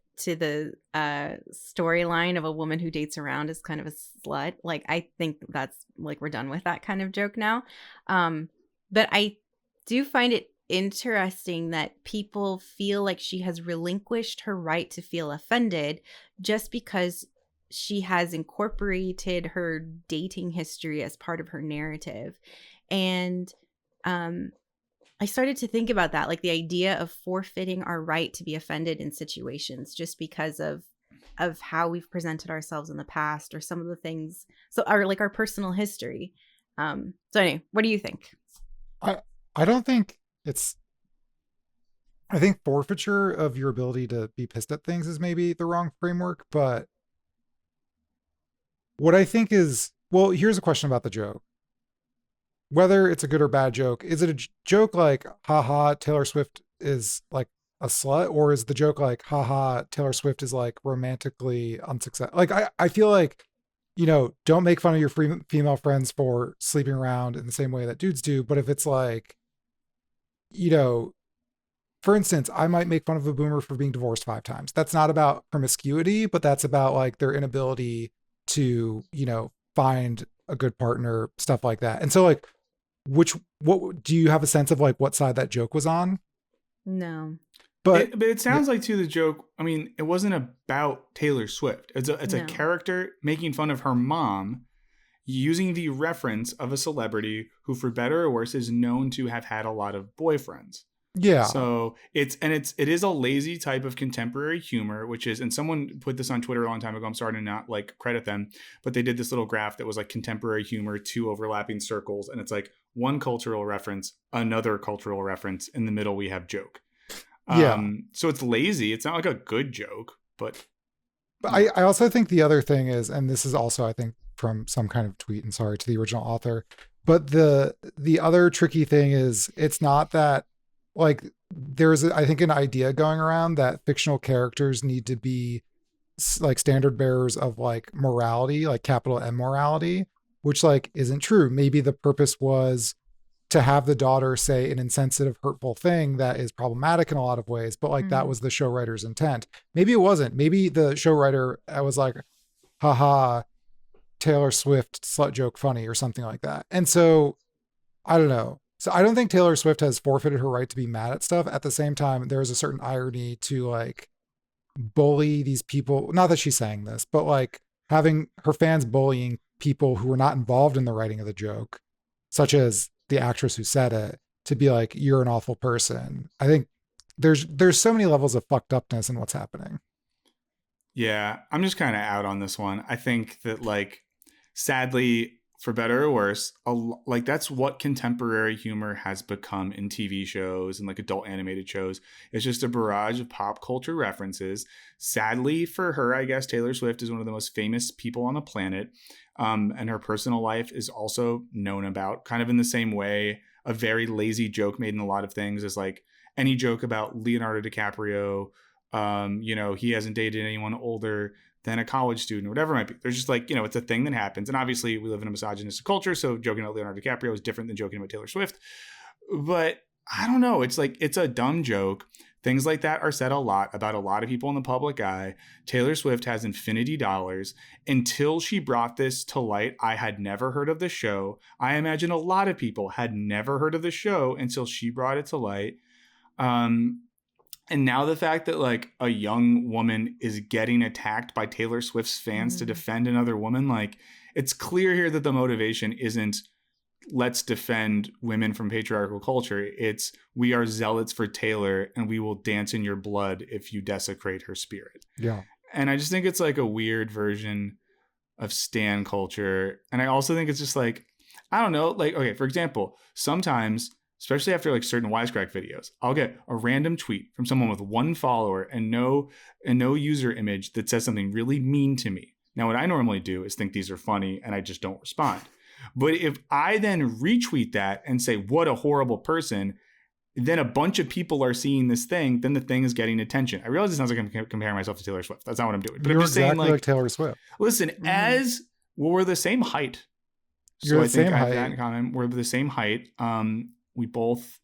storyline of a woman who dates around is kind of a slut. Like, I think that's like, we're done with that kind of joke now. But I do find it interesting that people feel like she has relinquished her right to feel offended just because she has incorporated her dating history as part of her narrative. And I started to think about that, like the idea of forfeiting our right to be offended in situations just because of how we've presented ourselves in the past, or some of the things, so our personal history. So anyway, what do you think? I don't think it's, I think forfeiture of your ability to be pissed at things is maybe the wrong framework, but what I think is, well, here's a question about the joke. Whether it's a good or bad joke, is it a joke like, haha, Taylor Swift is like a slut, or is the joke like, haha, Taylor Swift is like romantically unsuccessful? Like, I feel like, you know, don't make fun of your female friends for sleeping around in the same way that dudes do. But if it's like, you know, for instance, I might make fun of a boomer for being divorced 5 times. That's not about promiscuity, but that's about like their inability to, you know, find a good partner, stuff like that. And so like, what do you have a sense of like what side that joke was on? No. But it sounds like, too, the joke, I mean, it wasn't about Taylor Swift. It's a character making fun of her mom, using the reference of a celebrity who, for better or worse, is known to have had a lot of boyfriends. Yeah. So it is a lazy type of contemporary humor, which is, and someone put this on Twitter a long time ago. I'm sorry to not like credit them, but they did this little graph that was like contemporary humor, 2 overlapping circles. And it's like one cultural reference, another cultural reference. In the middle, we have joke. Yeah. So it's lazy. It's not like a good joke, but I also think the other thing is, and this is also, I think, from some kind of tweet, and sorry to the original author, but the other tricky thing is, it's not that, like, there's, I think, an idea going around that fictional characters need to be like standard bearers of like morality, like capital M morality, which like isn't true. Maybe the purpose was to have the daughter say an insensitive, hurtful thing that is problematic in a lot of ways, but like that was the show writer's intent. Maybe it wasn't. Maybe the show writer was like, haha, Taylor Swift slut joke funny, or something like that. And so I don't know. So I don't think Taylor Swift has forfeited her right to be mad at stuff. At the same time, there's a certain irony to like bully these people. Not that she's saying this, but like having her fans bullying people who were not involved in the writing of the joke, such as the actress who said it, to be like, you're an awful person. I think there's so many levels of fucked upness in what's happening. Yeah, I'm just kind of out on this one. I think that, like, sadly, for better or worse, like, that's what contemporary humor has become in TV shows and like adult animated shows. It's just a barrage of pop culture references. Sadly for her, I guess Taylor Swift is one of the most famous people on the planet. And her personal life is also known about, kind of in the same way. A very lazy joke made in a lot of things is like any joke about Leonardo DiCaprio. You know, he hasn't dated anyone older than a college student, or whatever it might be. There's just like, you know, it's a thing that happens. And obviously we live in a misogynistic culture, so joking about Leonardo DiCaprio is different than joking about Taylor Swift. But I don't know. It's like, it's a dumb joke. Things like that are said a lot about a lot of people in the public eye. Taylor Swift has infinity dollars. Until she brought this to light, I had never heard of the show. I imagine a lot of people had never heard of the show until she brought it to light. And now the fact that like a young woman is getting attacked by Taylor Swift's fans to defend another woman, like, it's clear here that the motivation isn't let's defend women from patriarchal culture. It's we are zealots for Taylor and we will dance in your blood if you desecrate her spirit. Yeah. And I just think it's like a weird version of stan culture. And I also think it's just like, I don't know, like, okay, for example, sometimes, especially after like certain Wisecrack videos, I'll get a random tweet from someone with 1 follower and no user image that says something really mean to me. Now, what I normally do is think these are funny and I just don't respond. But if I then retweet that and say, what a horrible person, then a bunch of people are seeing this thing, then the thing is getting attention. I realize it sounds like I'm comparing myself to Taylor Swift. That's not what I'm doing. But You're I'm just exactly saying, like Taylor Swift. Listen, as we're the same height. You're So the I think same I have height. that in common. We're the same height. We both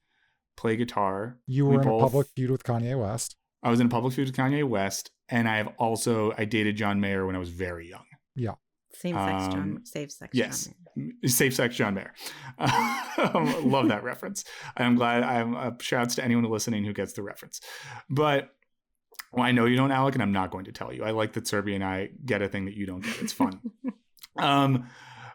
play guitar. You were in a public feud with Kanye West. I was in a public feud with Kanye West. And I dated John Mayer when I was very young. Yeah. Same-sex John, safe-sex yes. John Mayer. Safe-sex John Mayer. Love that reference. I'm glad. Shouts to anyone listening who gets the reference. But Well, I know you don't, Alec, and I'm not going to tell you. I like that Serbia and I get a thing that you don't get. It's fun.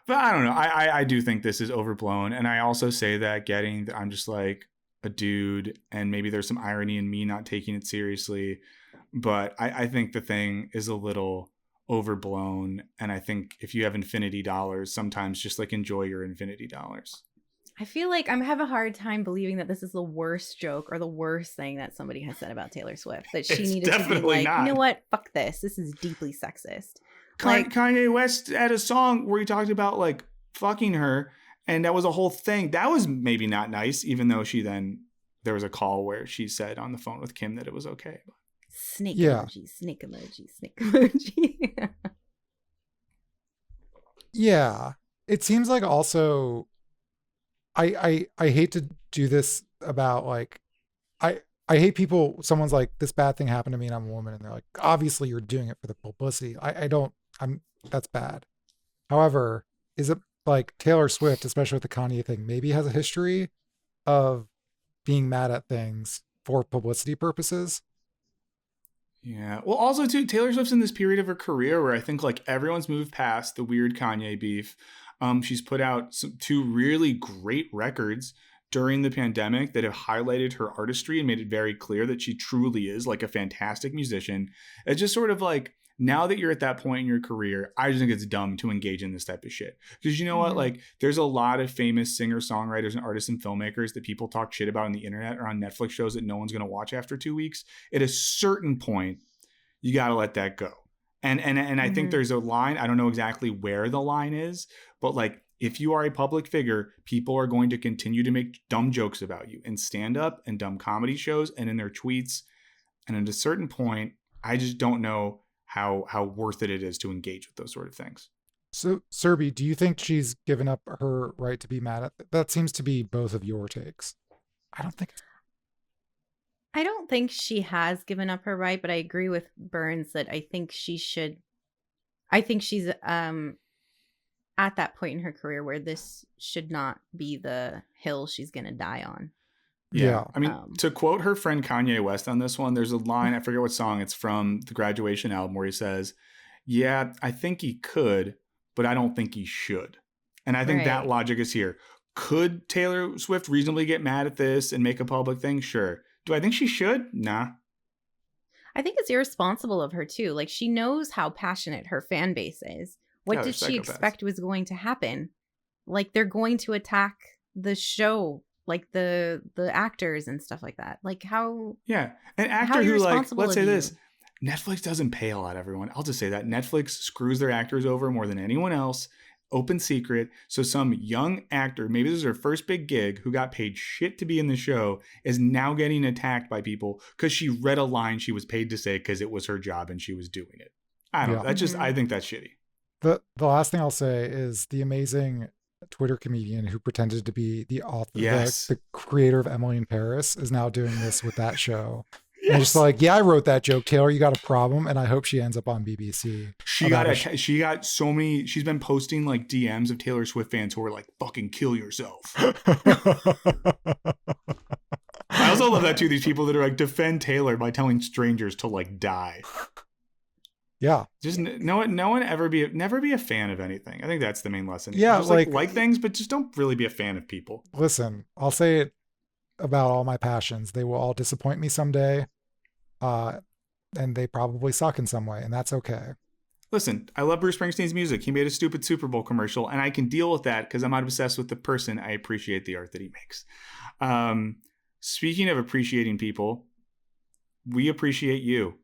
But I don't know. I do think this is overblown. And I also say that I'm just like a dude, and maybe there's some irony in me not taking it seriously. But I think the thing is a little overblown. And I think if you have infinity dollars, sometimes just like enjoy your infinity dollars. I feel like I'm having a hard time believing that this is the worst joke or the worst thing that somebody has said about Taylor Swift. That she needed to be like, not. You know what? Fuck this. This is deeply sexist. Kanye West had a song where he talked about like fucking her, and that was a whole thing. That was maybe not nice, even though there was a call where she said on the phone with Kim that it was okay. Snake emoji, snake emoji, snake emoji. Yeah. It seems like also I hate to do this about like I hate people, someone's like, this bad thing happened to me and I'm a woman, and they're like, obviously you're doing it for the publicity. That's bad. However, is it like Taylor Swift, especially with the Kanye thing, maybe has a history of being mad at things for publicity purposes? Yeah. Well, also too, Taylor Swift's in this period of her career where I think like everyone's moved past the weird Kanye beef. She's put out two really great records during the pandemic that have highlighted her artistry and made it very clear that she truly is like a fantastic musician. It's just sort of like, now that you're at that point in your career, I just think it's dumb to engage in this type of shit. Because you know what? Like, there's a lot of famous singer-songwriters and artists and filmmakers that people talk shit about on the internet or on Netflix shows that no one's going to watch after 2 weeks. At a certain point, you got to let that go. And I think there's a line. I don't know exactly where the line is, but like, if you are a public figure, people are going to continue to make dumb jokes about you in stand-up and dumb comedy shows and in their tweets. And at a certain point, I just don't know how worth it is to engage with those sort of things. So, Serby, do you think she's given up her right to be mad at that? Seems to be both of your takes. I don't think she has given up her right, but I agree with Burns that I think she should. I think she's at that point in her career where this should not be the hill she's going to die on. Yeah. I mean, to quote her friend Kanye West on this one, there's a line, I forget what song it's from, the Graduation album, where he says, yeah, I think he could, but I don't think he should. And I think that logic is here. Could Taylor Swift reasonably get mad at this and make a public thing? Sure. Do I think she should? Nah. I think it's irresponsible of her too. Like, she knows how passionate her fan base is. What did she expect was going to happen? Like, they're going to attack the show, like the actors and stuff like that. Like, how? Yeah, an actor who, like, let's say this, Netflix doesn't pay a lot, everyone. I'll just say that Netflix screws their actors over more than anyone else. Open secret. So some young actor, maybe this is her first big gig, who got paid shit to be in the show, is now getting attacked by people because she read a line she was paid to say because it was her job and she was doing it. I don't know. That's just, I think that's shitty. The last thing I'll say is the amazing Twitter comedian who pretended to be the author, the creator of Emily in Paris, is now doing this with that show. And just like, yeah, I wrote that joke, Taylor, you got a problem. And I hope she ends up on BBC. She got so many, she's been posting like DMs of Taylor Swift fans who are like, fucking kill yourself. I also love that too. These people that are like, defend Taylor by telling strangers to like die. Yeah. Just no one never be a fan of anything. I think that's the main lesson. Yeah. Just like things, but just don't really be a fan of people. Listen, I'll say it about all my passions. They will all disappoint me someday. And they probably suck in some way, and that's okay. Listen, I love Bruce Springsteen's music. He made a stupid Super Bowl commercial, and I can deal with that because I'm not obsessed with the person. I appreciate the art that he makes. Speaking of appreciating people, we appreciate you.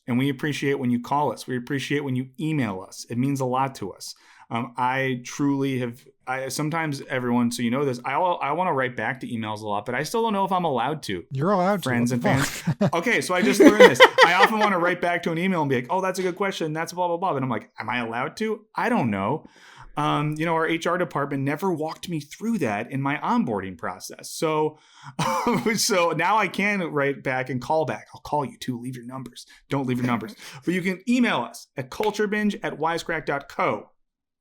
And we appreciate when you call us. We appreciate when you email us. It means a lot to us. I truly have, sometimes everyone, so you know this, I want to write back to emails a lot, but I still don't know if I'm allowed to. You're allowed friends to. Friends and fans. Okay, so I just learned this. I often want to write back to an email and be like, oh, that's a good question. That's blah, blah, blah. And I'm like, am I allowed to? I don't know. Our HR department never walked me through that in my onboarding process. So now I can write back and call back. I'll call you too. Leave your numbers. Don't leave your numbers. But you can email us at culturebinge@wisecrack.co.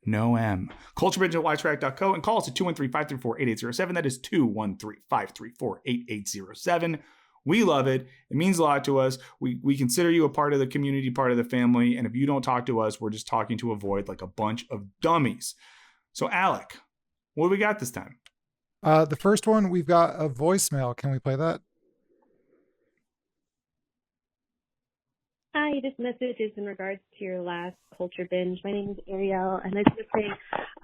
No M. culturebinge@wisecrack.co and call us at 213-534-8807. That is 213-534-8807. We love it. It means a lot to us. We consider you a part of the community, part of the family. And if you don't talk to us, we're just talking to a void like a bunch of dummies. So, Alec, what do we got this time? The first one, we've got a voicemail. Can we play that? Hi, this message is in regards to your last culture binge. My name is Ariel, and I just want to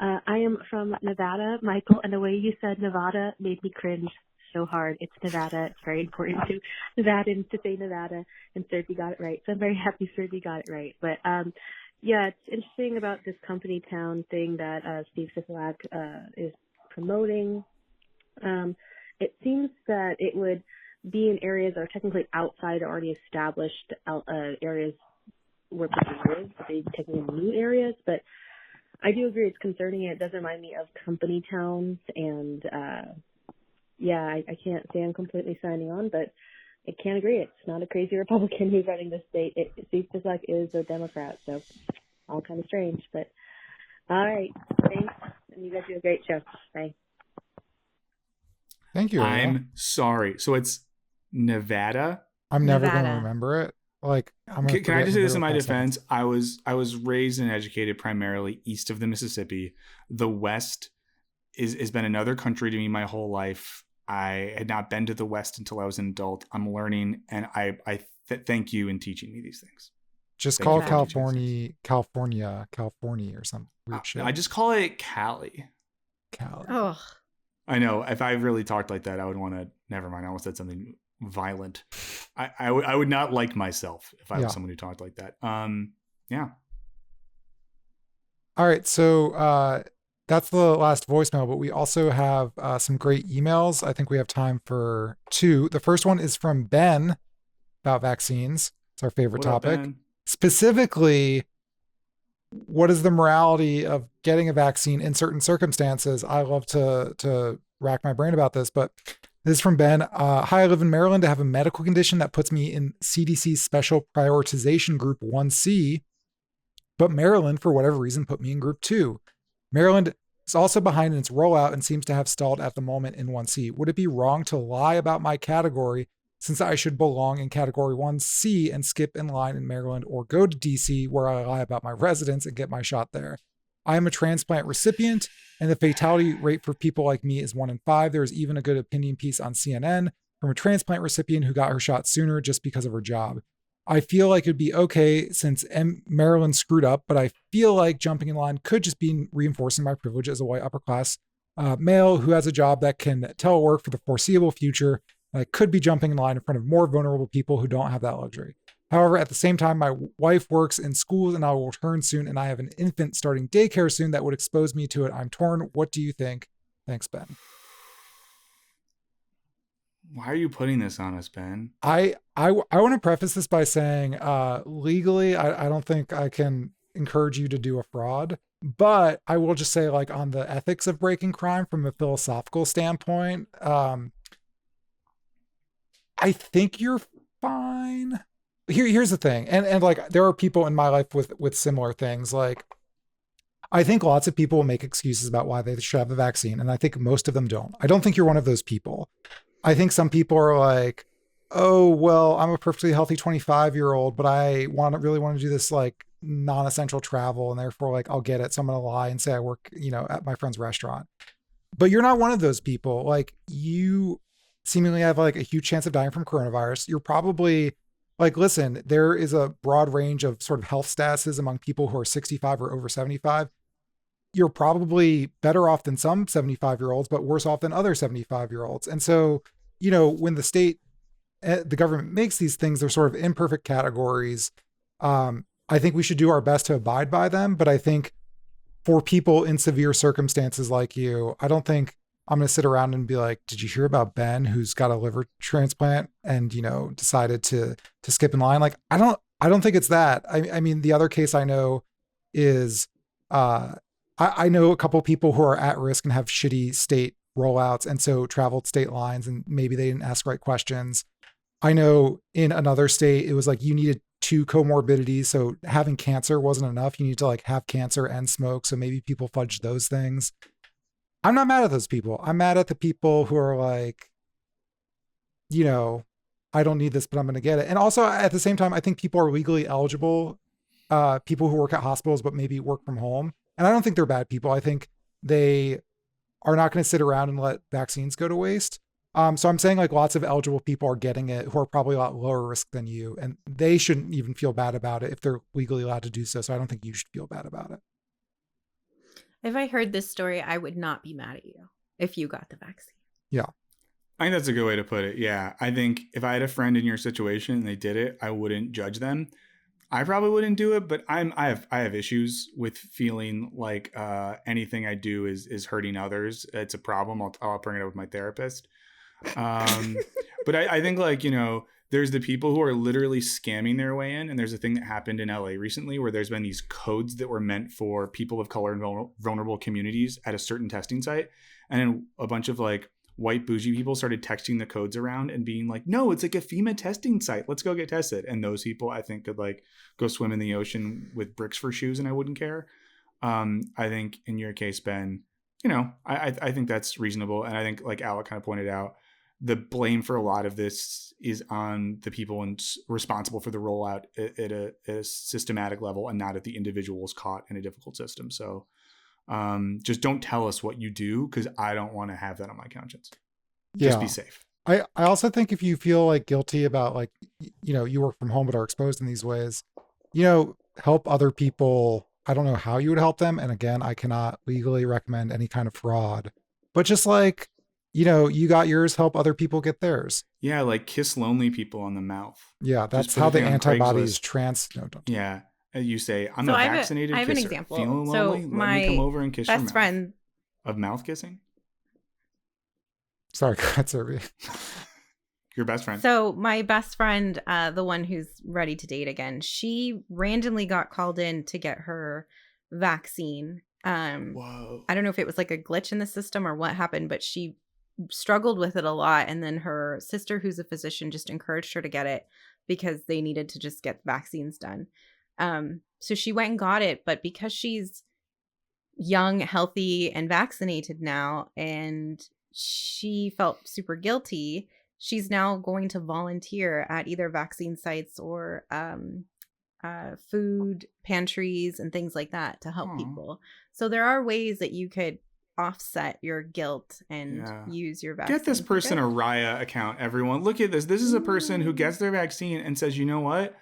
say I am from Nevada, Michael, and the way you said Nevada made me cringe so hard. It's Nevada. It's very important to Nevadans to say Nevada, and Serby got it right. So I'm very happy Serby got it right. But yeah, it's interesting about this company town thing that Steve Sisolak is promoting. It seems that it would be in areas that are technically outside already established areas where people live, but they technically new areas. But I do agree it's concerning. It does remind me of company towns, and yeah, I can't say I'm completely signing on, but I can't agree. It's not a crazy Republican who's running the state. Steve Sisolak is a Democrat, so all kind of strange. But all right, thanks, and you guys do a great show. Bye. Thank you, Ariel. I'm sorry. So it's Nevada. I'm never going to Nevada. remember it. Like, Can I just say this in my defense? I was raised and educated primarily east of the Mississippi. The West has been another country to me my whole life. I had not been to the West until I was an adult. I'm learning, and I thank you in teaching me these things. Just Thank call you for California or some weird shit. I just call it Cali. Cali. Oh, I know. If I really talked like that, I would want to. Never mind. I almost said something violent. I would not like myself if I was someone who talked like that. Yeah. All right. So that's the last voicemail, but we also have some great emails. I think we have time for 2. The first one is from Ben about vaccines. It's our favorite topic. Ben? Specifically, what is the morality of getting a vaccine in certain circumstances? I love to rack my brain about this, but this is from Ben. Hi, I live in Maryland. I have a medical condition that puts me in CDC's special prioritization group 1C, but Maryland, for whatever reason, put me in group 2. Maryland is also behind in its rollout and seems to have stalled at the moment in 1C. Would it be wrong to lie about my category since I should belong in category 1C and skip in line in Maryland, or go to DC where I lie about my residence and get my shot there? I am a transplant recipient, and the fatality rate for people like me is 1 in 5. There is even a good opinion piece on CNN from a transplant recipient who got her shot sooner just because of her job. I feel like it'd be okay since Maryland screwed up, but I feel like jumping in line could just be reinforcing my privilege as a white upper class male who has a job that can telework for the foreseeable future. And I could be jumping in line in front of more vulnerable people who don't have that luxury. However, at the same time, my wife works in schools and I will return soon, and I have an infant starting daycare soon that would expose me to it. I'm torn. What do you think? Thanks, Ben. Why are you putting this on us, Ben? I want to preface this by saying legally, I don't think I can encourage you to do a fraud, but I will just say, like, on the ethics of breaking crime from a philosophical standpoint, I think you're fine. Here's the thing. And like, there are people in my life with similar things. Like, I think lots of people make excuses about why they should have the vaccine. And I think most of them don't. I don't think you're one of those people. I think some people are like, oh, well, I'm a perfectly healthy 25-year-old, but I really want to do this like non-essential travel. And therefore, like, I'll get it. So I'm going to lie and say I work, at my friend's restaurant. But you're not one of those people. Like, you seemingly have like a huge chance of dying from coronavirus. You're probably like, listen, there is a broad range of sort of health statuses among people who are 65 or over 75. You're probably better off than some 75-year-olds, but worse off than other 75-year-olds. And so, when the government makes these things, they're sort of imperfect categories. I think we should do our best to abide by them. But I think for people in severe circumstances like you, I don't think I'm going to sit around and be like, did you hear about Ben who's got a liver transplant and, decided to skip in line? Like, I don't think it's that. I mean, the other case I know is, I know a couple people who are at risk and have shitty state rollouts, and so traveled state lines, and maybe they didn't ask right questions. I know in another state, it was like you needed 2 comorbidities. So having cancer wasn't enough. You need to like have cancer and smoke. So maybe people fudged those things. I'm not mad at those people. I'm mad at the people who are like, I don't need this, but I'm going to get it. And also at the same time, I think people are legally eligible, people who work at hospitals, but maybe work from home. And I don't think they're bad people. I think they are not going to sit around and let vaccines go to waste. So I'm saying like lots of eligible people are getting it who are probably a lot lower risk than you, and they shouldn't even feel bad about it if they're legally allowed to do so. So I don't think you should feel bad about it. If I heard this story, I would not be mad at you if you got the vaccine. Yeah. I think that's a good way to put it. Yeah. I think if I had a friend in your situation and they did it, I wouldn't judge them. I probably wouldn't do it, but I have issues with feeling like anything I do is hurting others. It's a problem. I'll bring it up with my therapist. But I think like, you know, there's the people who are literally scamming their way in. And there's a thing that happened in LA recently where there's been these codes that were meant for people of color and vulnerable communities at a certain testing site. And then a bunch of like white bougie people started texting the codes around and being like, no, it's like a FEMA testing site. Let's go get tested. And those people I think could like go swim in the ocean with bricks for shoes and I wouldn't care. I think in your case, Ben, you know, I think that's reasonable. And I think like Alec kind of pointed out, the blame for a lot of this is on the people responsible for the rollout at a systematic level and not at the individuals caught in a difficult system. So just don't tell us what you do because I don't want to have that on my conscience. Just be safe. I also think if you feel like guilty about like, you know, you work from home but are exposed in these ways, you know, help other people. I don't know how you would help them. And again, I cannot legally recommend any kind of fraud, but just like, you know, you got yours, help other people get theirs. Yeah, like kiss lonely people on the mouth. Yeah, that's how the antibodies Yeah, you say, I'm not vaccinated. I have an example. Feeling so lonely? Let me come over and kiss your mouth. Best friend. Of mouth kissing? Sorry, go ahead, Serby. Your best friend. So my best friend, the one who's ready to date again, she randomly got called in to get her vaccine. Whoa. I don't know if it was like a glitch in the system or what happened, but she struggled with it a lot. And then her sister, who's a physician, just encouraged her to get it because they needed to just get vaccines done. So she went and got it. But because she's young, healthy, and vaccinated now, and she felt super guilty, she's now going to volunteer at either vaccine sites or food pantries and things like that to help people. So there are ways that you could offset your guilt and use your vaccine. Get this person a Raya account, everyone. Look at this. This is a person who gets their vaccine and says, you know what?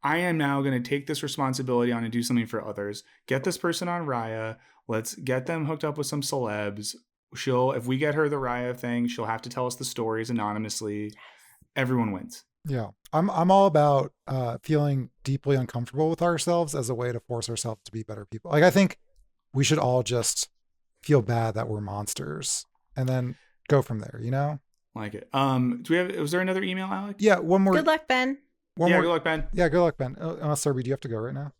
I am now going to take this responsibility on and do something for others. Get this person on Raya. Let's get them hooked up with some celebs. If we get her the Raya thing, she'll have to tell us the stories anonymously. Yes. Everyone wins. Yeah. I'm all about feeling deeply uncomfortable with ourselves as a way to force ourselves to be better people. Like, I think we should all just feel bad that we're monsters and then go from there, you know? Like it. Was there another email, Alec? Yeah, one more. Good luck, Ben. Good luck, Ben. Yeah, good luck, Ben. Serby, do you have to go right now?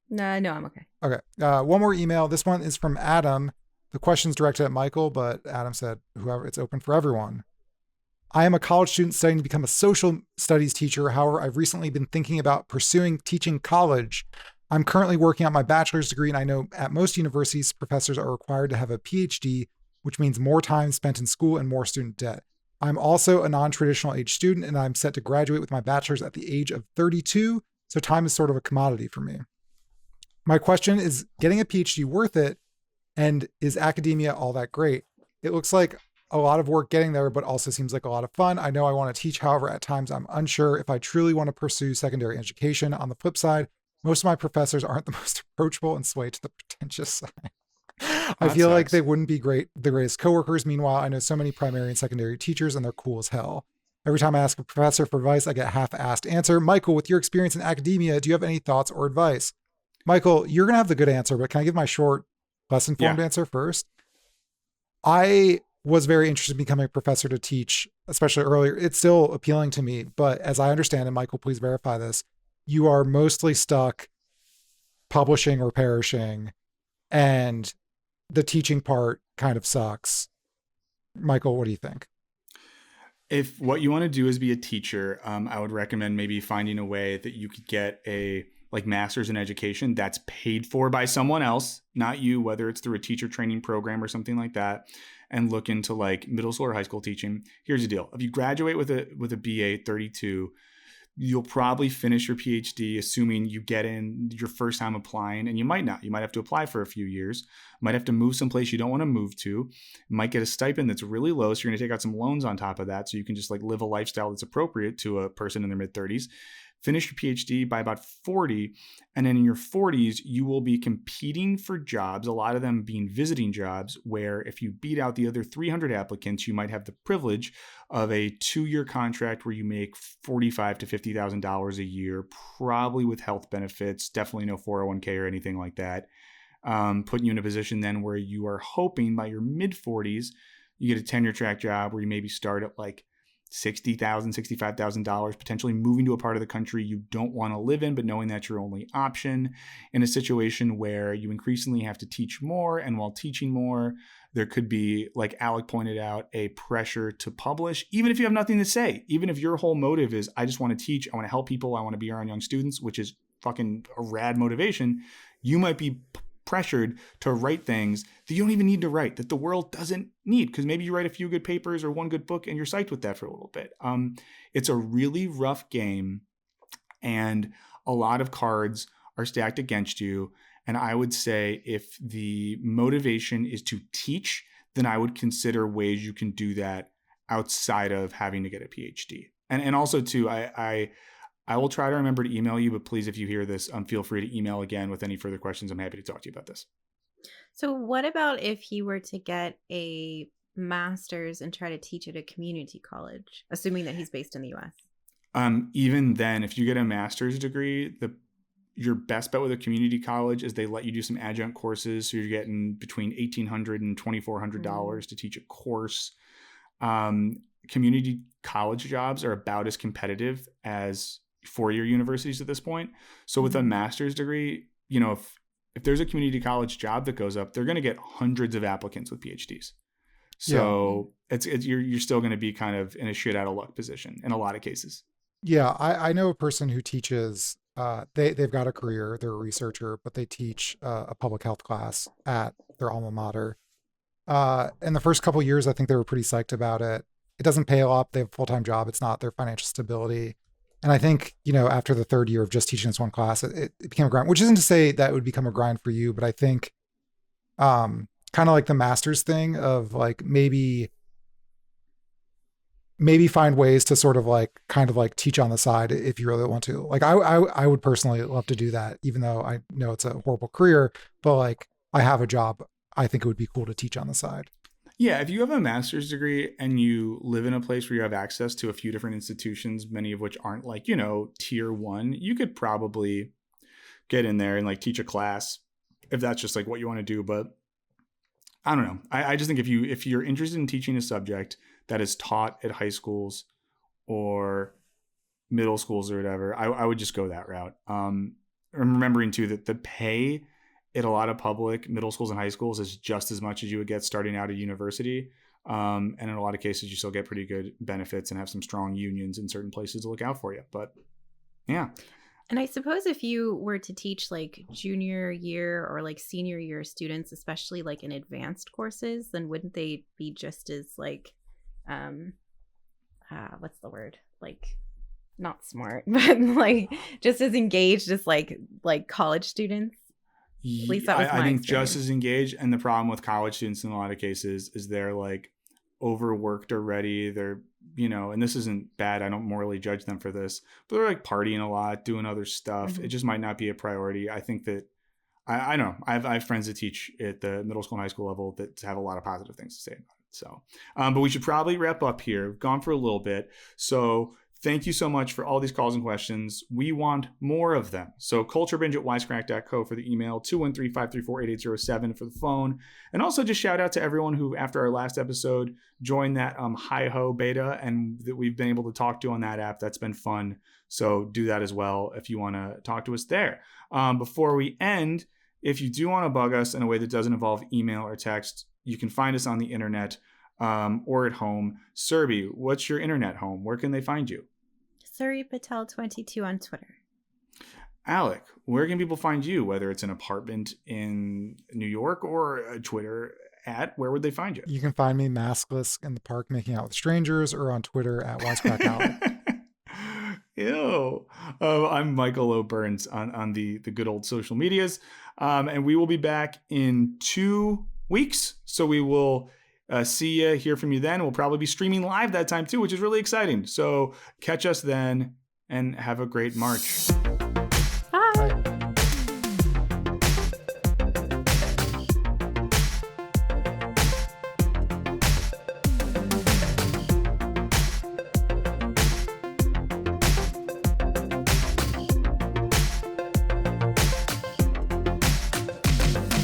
No, I'm okay. Okay. One more email. This one is from Adam. The question's directed at Michael, but Adam said, whoever, it's open for everyone. I am a college student studying to become a social studies teacher. However, I've recently been thinking about pursuing teaching college. I'm currently working on my bachelor's degree, and I know at most universities, professors are required to have a PhD, which means more time spent in school and more student debt. I'm also a non-traditional age student, and I'm set to graduate with my bachelor's at the age of 32, so time is sort of a commodity for me. My question is, getting a PhD worth it, and is academia all that great? It looks like a lot of work getting there, but also seems like a lot of fun. I know I want to teach. However, at times I'm unsure if I truly want to pursue secondary education. On the flip side, most of my professors aren't the most approachable and sway to the pretentious side. I feel like they wouldn't be the greatest coworkers. Meanwhile, I know so many primary and secondary teachers and they're cool as hell. Every time I ask a professor for advice, I get a half-assed answer. Michael, with your experience in academia, do you have any thoughts or advice? Michael, you're going to have the good answer, but can I give my short, less informed answer first? I was very interested in becoming a professor to teach, especially earlier. It's still appealing to me, but as I understand, and Michael, please verify this, you are mostly stuck publishing or perishing, and the teaching part kind of sucks. Michael, what do you think? If what you want to do is be a teacher, I would recommend maybe finding a way that you could get like master's in education that's paid for by someone else, not you, whether it's through a teacher training program or something like that, and look into like middle school or high school teaching. Here's the deal. If you graduate with a BA 32, you'll probably finish your PhD, assuming you get in your first time applying, and you might not. You might have to apply for a few years, might have to move someplace you don't want to move to, might get a stipend that's really low, so you're going to take out some loans on top of that so you can just like live a lifestyle that's appropriate to a person in their mid-30s. Finish your PhD by about 40, and then in your 40s, you will be competing for jobs, a lot of them being visiting jobs, where if you beat out the other 300 applicants, you might have the privilege of a 2-year contract where you make $45,000 to $50,000 a year, probably with health benefits, definitely no 401k or anything like that, putting you in a position then where you are hoping by your mid-40s, you get a tenure track job where you maybe start at like $60,000, $65,000, potentially moving to a part of the country you don't want to live in, but knowing that's your only option, in a situation where you increasingly have to teach more. And while teaching more, there could be, like Alec pointed out, a pressure to publish, even if you have nothing to say, even if your whole motive is, I just want to teach, I want to help people, I want to be around young students, which is fucking a rad motivation. You might be pressured to write things that you don't even need to write, that the world doesn't need, because maybe you write a few good papers or one good book and you're psyched with that for a little bit. It's a really rough game, and a lot of cards are stacked against you. And I would say if the motivation is to teach, then I would consider ways you can do that outside of having to get a PhD. And also too, I will try to remember to email you, but please, if you hear this, feel free to email again with any further questions. I'm happy to talk to you about this. So what about if he were to get a master's and try to teach at a community college, assuming that he's based in the US? Even then, if you get a master's degree, your best bet with a community college is they let you do some adjunct courses. So you're getting between $1,800 and $2,400 to teach a course. Community college jobs are about as competitive as four-year universities at this point. So with a master's degree, you know, if there's a community college job that goes up, they're going to get hundreds of applicants with PhDs. So you're still going to be kind of in a shit out of luck position in a lot of cases. Yeah, I know a person who teaches. They've got a career. They're a researcher, but they teach a public health class at their alma mater. In the first couple of years, I think they were pretty psyched about it. It doesn't pay a lot. They have a full-time job. It's not their financial stability. And I think, you know, after the third year of just teaching this one class, it became a grind, which isn't to say that it would become a grind for you, but I think kind of like the master's thing of like maybe find ways to sort of like kind of like teach on the side if you really want to. Like I would personally love to do that, even though I know it's a horrible career, but like I have a job. I think it would be cool to teach on the side. Yeah, if you have a master's degree and you live in a place where you have access to a few different institutions, many of which aren't like, you know, tier 1, you could probably get in there and like teach a class if that's just like what you want to do. But I don't know. I just think if you're interested in teaching a subject that is taught at high schools or middle schools or whatever, I would just go that route. Remembering too that the pay at a lot of public middle schools and high schools is just as much as you would get starting out at university. And in a lot of cases, you still get pretty good benefits and have some strong unions in certain places to look out for you. But yeah. And I suppose if you were to teach like junior year or like senior year students, especially like in advanced courses, then wouldn't they be just as like, what's the word? Like not smart, but like just as engaged as like college students? At least that was my I think experience. just as engaged. And the problem with college students in a lot of cases is they're like overworked already. They're, you know, and this isn't bad. I don't morally judge them for this, but they're like partying a lot, doing other stuff. Mm-hmm. It just might not be a priority. I think that I know I have friends that teach at the middle school and high school level that have a lot of positive things to say about it. So, but we should probably wrap up here. We've gone for a little bit. So thank you so much for all these calls and questions. We want more of them. So culturebinge@wisecrack.co for the email, 213-534-8807 for the phone. And also just shout out to everyone who, after our last episode, joined that hi-ho beta and that we've been able to talk to on that app. That's been fun. So do that as well if you want to talk to us there. Before we end, if you do want to bug us in a way that doesn't involve email or text, you can find us on the internet or at home. Serby, what's your internet home? Where can they find you? Surrey Patel 22 on Twitter. Alec, where can people find you, whether it's an apartment in New York or a Twitter where would they find you? You can find me maskless in the park making out with strangers or on Twitter at Wisecrack Alec. Ew. I'm Michael O'Burns on the good old social medias. And we will be back in 2 weeks. So we will see you, hear from you then. We'll probably be streaming live that time too, which is really exciting. So catch us then and have a great March.